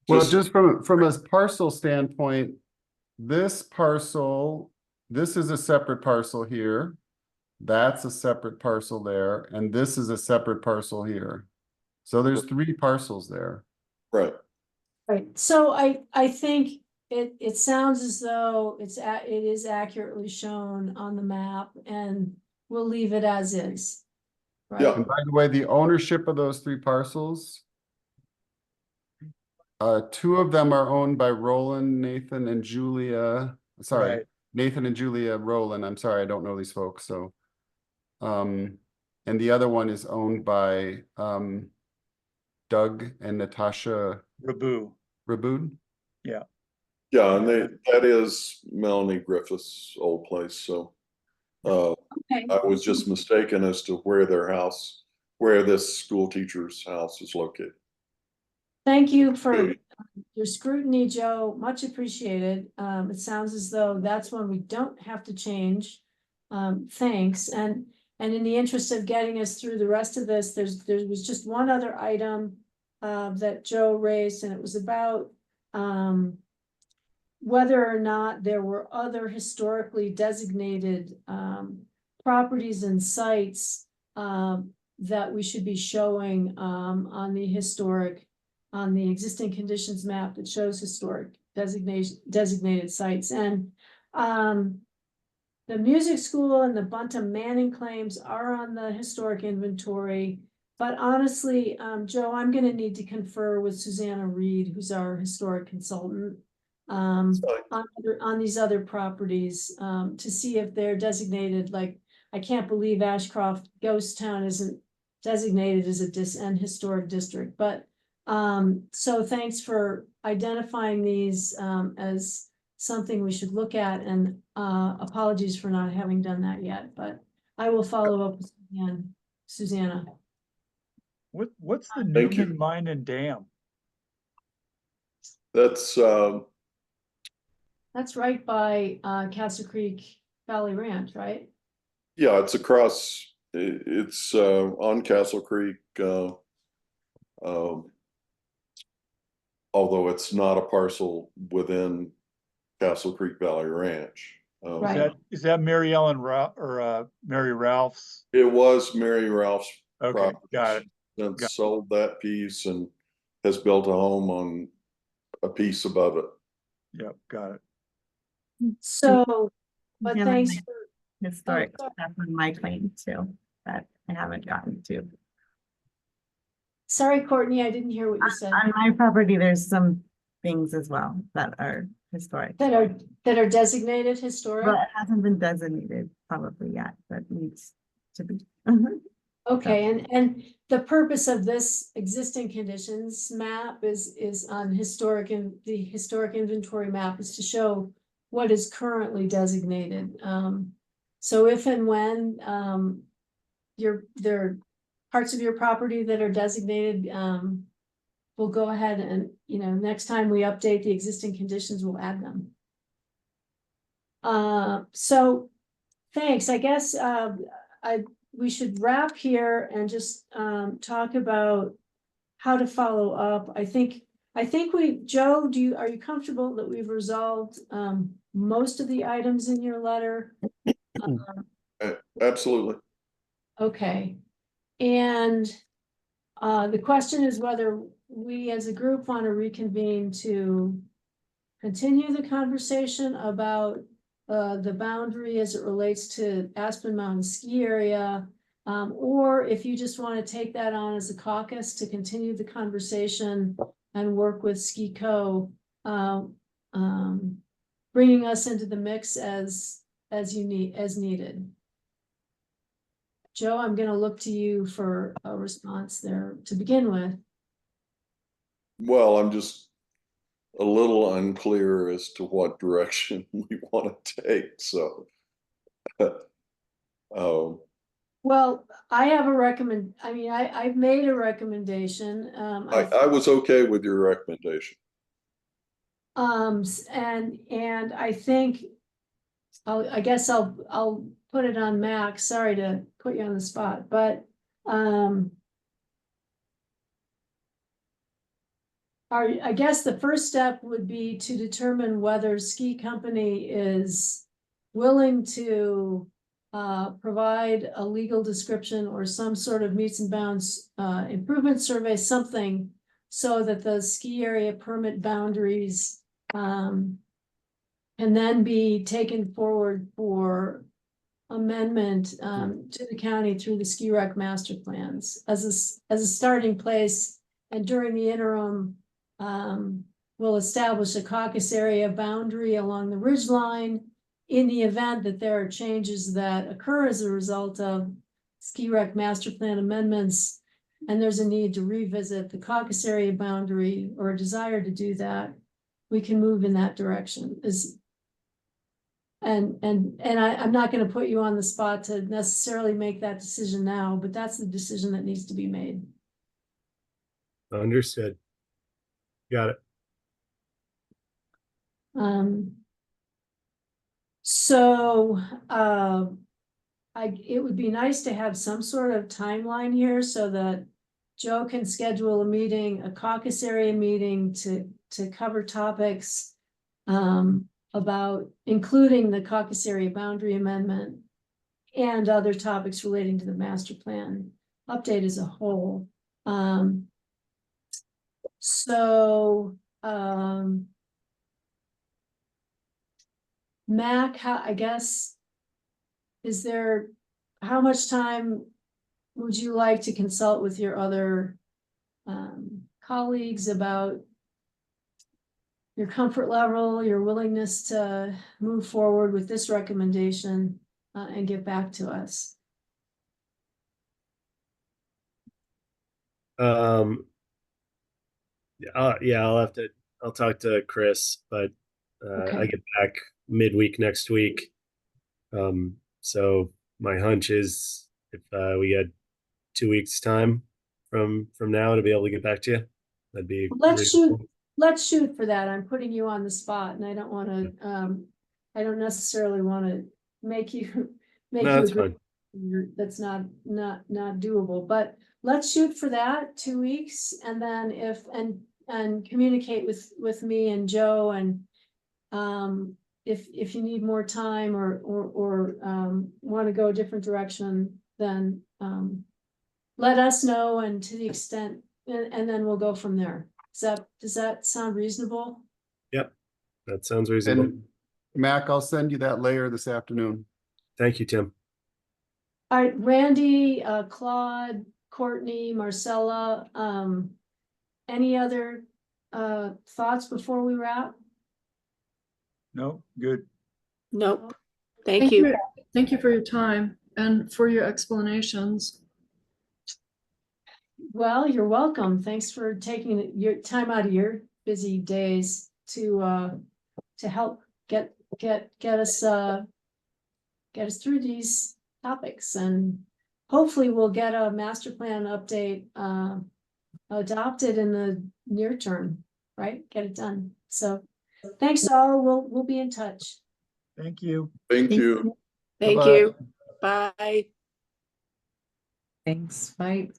Speaker 5: Well,
Speaker 2: Just-
Speaker 5: just from a parcel standpoint, this parcel, this is a separate parcel here. That's a separate parcel there, and this is a separate parcel here. So there's 3 parcels there.
Speaker 2: Right,
Speaker 3: right. So I think it sounds as though it is accurately shown on the map, and we'll leave it as is. Right?
Speaker 2: Yeah.
Speaker 5: And by the way, the ownership of those 3 parcels, 2 of them are owned by Roland, Nathan, and Julia. Sorry,
Speaker 8: Right.
Speaker 5: Nathan and Julia Roland. I'm sorry, I don't know these folks, so. And the other one is owned by Doug and Natasha
Speaker 8: Rabu.
Speaker 5: Raboud.
Speaker 2: yeah, and that is Melanie Griffith's old place, so.
Speaker 3: Okay.
Speaker 2: I was just mistaken as to where this school teacher's house is located.
Speaker 3: Thank you for your scrutiny, Joe. Much appreciated. It sounds as though that's one we don't have to change. Thanks. And in the interest of getting us through the rest of this, there was just one other item that Joe raised, and it was about whether or not there were other historically designated properties and sites that we should be showing on the existing conditions map that shows historic designated sites. And the music school and the Buntam Manning claims are on the historic inventory. But honestly, Joe, I'm gonna need to confer with Susanna Reed, who's our historic consultant, on these other properties, to see if they're designated. Like, I can't believe Ashcroft Ghost Town isn't designated as an historic district, but so thanks for identifying these as something we should look at, and apologies for not having done that yet, but I will follow up with Susanna.
Speaker 8: What's the
Speaker 2: Thank you.
Speaker 8: Newman Mine and Dam?
Speaker 2: That's,
Speaker 3: That's right by Castle Creek Valley Ranch, right?
Speaker 2: yeah, it's across, it's on Castle Creek, although it's not a parcel within Castle Creek Valley Ranch.
Speaker 3: Right.
Speaker 8: Is that Mary Ellen or Mary Ralph's?
Speaker 2: It was Mary Ralph's
Speaker 8: Okay,
Speaker 2: property.
Speaker 8: got it.
Speaker 2: Since
Speaker 8: Got it.
Speaker 2: sold that piece and has built a home on a piece above it.
Speaker 8: Yep, got it.
Speaker 3: So, but
Speaker 10: Yeah,
Speaker 3: thanks
Speaker 10: my
Speaker 3: for,
Speaker 10: historic
Speaker 3: sorry.
Speaker 10: stuff on my claim too, that I haven't gotten to.
Speaker 3: Sorry, Courtney, I didn't hear what you said.
Speaker 10: On my property, there's some things as well that are historic.
Speaker 3: That are designated historic?
Speaker 10: But it hasn't been designated probably yet, but needs to be.
Speaker 3: Okay, and the purpose of this existing conditions map is on historic, and the historic inventory map is to show what is currently designated. So if and when there are parts of your property that are designated, we'll go ahead and, next time we update the existing conditions, we'll add them. So thanks. I guess we should wrap here and just talk about how to follow up. I think Joe, are you comfortable that we've resolved most of the items in your letter?
Speaker 2: Absolutely.
Speaker 3: Okay. And the question is whether we as a group want to reconvene to continue the conversation about the boundary as it relates to Aspen Mountain Ski Area. Or if you just want to take that on as a caucus to continue the conversation and work with Ski Co. Bringing us into the mix as needed. Joe, I'm gonna look to you for a response there to begin with.
Speaker 2: Well, I'm just a little unclear as to what direction we want to take, so.
Speaker 3: Well, I have I've made a recommendation.
Speaker 2: I was okay with your recommendation.
Speaker 3: And I think I guess I'll put it on Max. Sorry to put you on the spot, but I guess the first step would be to determine whether ski company is willing to provide a legal description or some sort of meets and bounds improvement survey, something so that the ski area permit boundaries can then be taken forward for amendment to the county through the ski rec master plans as a starting place. And during the interim, we'll establish a caucus area boundary along the ridge line in the event that there are changes that occur as a result of ski rec master plan amendments, and there's a need to revisit the caucus area boundary or a desire to do that, we can move in that direction. I'm not going to put you on the spot to necessarily make that decision now, but that's the decision that needs to be made.
Speaker 7: Understood. Got it.
Speaker 3: It would be nice to have some sort of timeline here so that Joe can schedule a meeting, a caucus area meeting to cover topics about including the caucus area boundary amendment and other topics relating to the master plan update as a whole. Mac, how much time would you like to consult with your other colleagues about your comfort level, your willingness to move forward with this recommendation and get back to us?
Speaker 7: I'll talk to Chris, but
Speaker 3: Okay.
Speaker 7: I get back midweek next week. So my hunch is if we had 2 weeks time from now to be able to get back to you, that'd be
Speaker 3: Let's shoot for that. I'm putting you on the spot and I don't want to I don't necessarily want to make you
Speaker 7: that's
Speaker 3: agree.
Speaker 7: fine.
Speaker 3: That's not doable, but let's shoot for that 2 weeks and then and communicate with me and Joe, and if you need more time or want to go a different direction, then let us know, and to the extent and then we'll go from there. Does that sound reasonable?
Speaker 7: Yep, that sounds reasonable.
Speaker 5: And Mac, I'll send you that layer this afternoon.
Speaker 7: Thank you, Tim.
Speaker 3: All right, Randy, Claude, Courtney, Marcella, any other thoughts before we wrap?
Speaker 8: No, good.
Speaker 4: Nope. Thank you.
Speaker 9: Thank you for your time and for your explanations.
Speaker 3: Well, you're welcome. Thanks for taking your time out of your busy days to help get us through these topics, and hopefully we'll get a master plan update adopted in the near term, right? Get it done. So thanks all. We'll be in touch.
Speaker 8: Thank you.
Speaker 2: Thank you.
Speaker 4: Thank
Speaker 5: Bye-bye.
Speaker 4: you. Bye.
Speaker 10: Thanks, bye.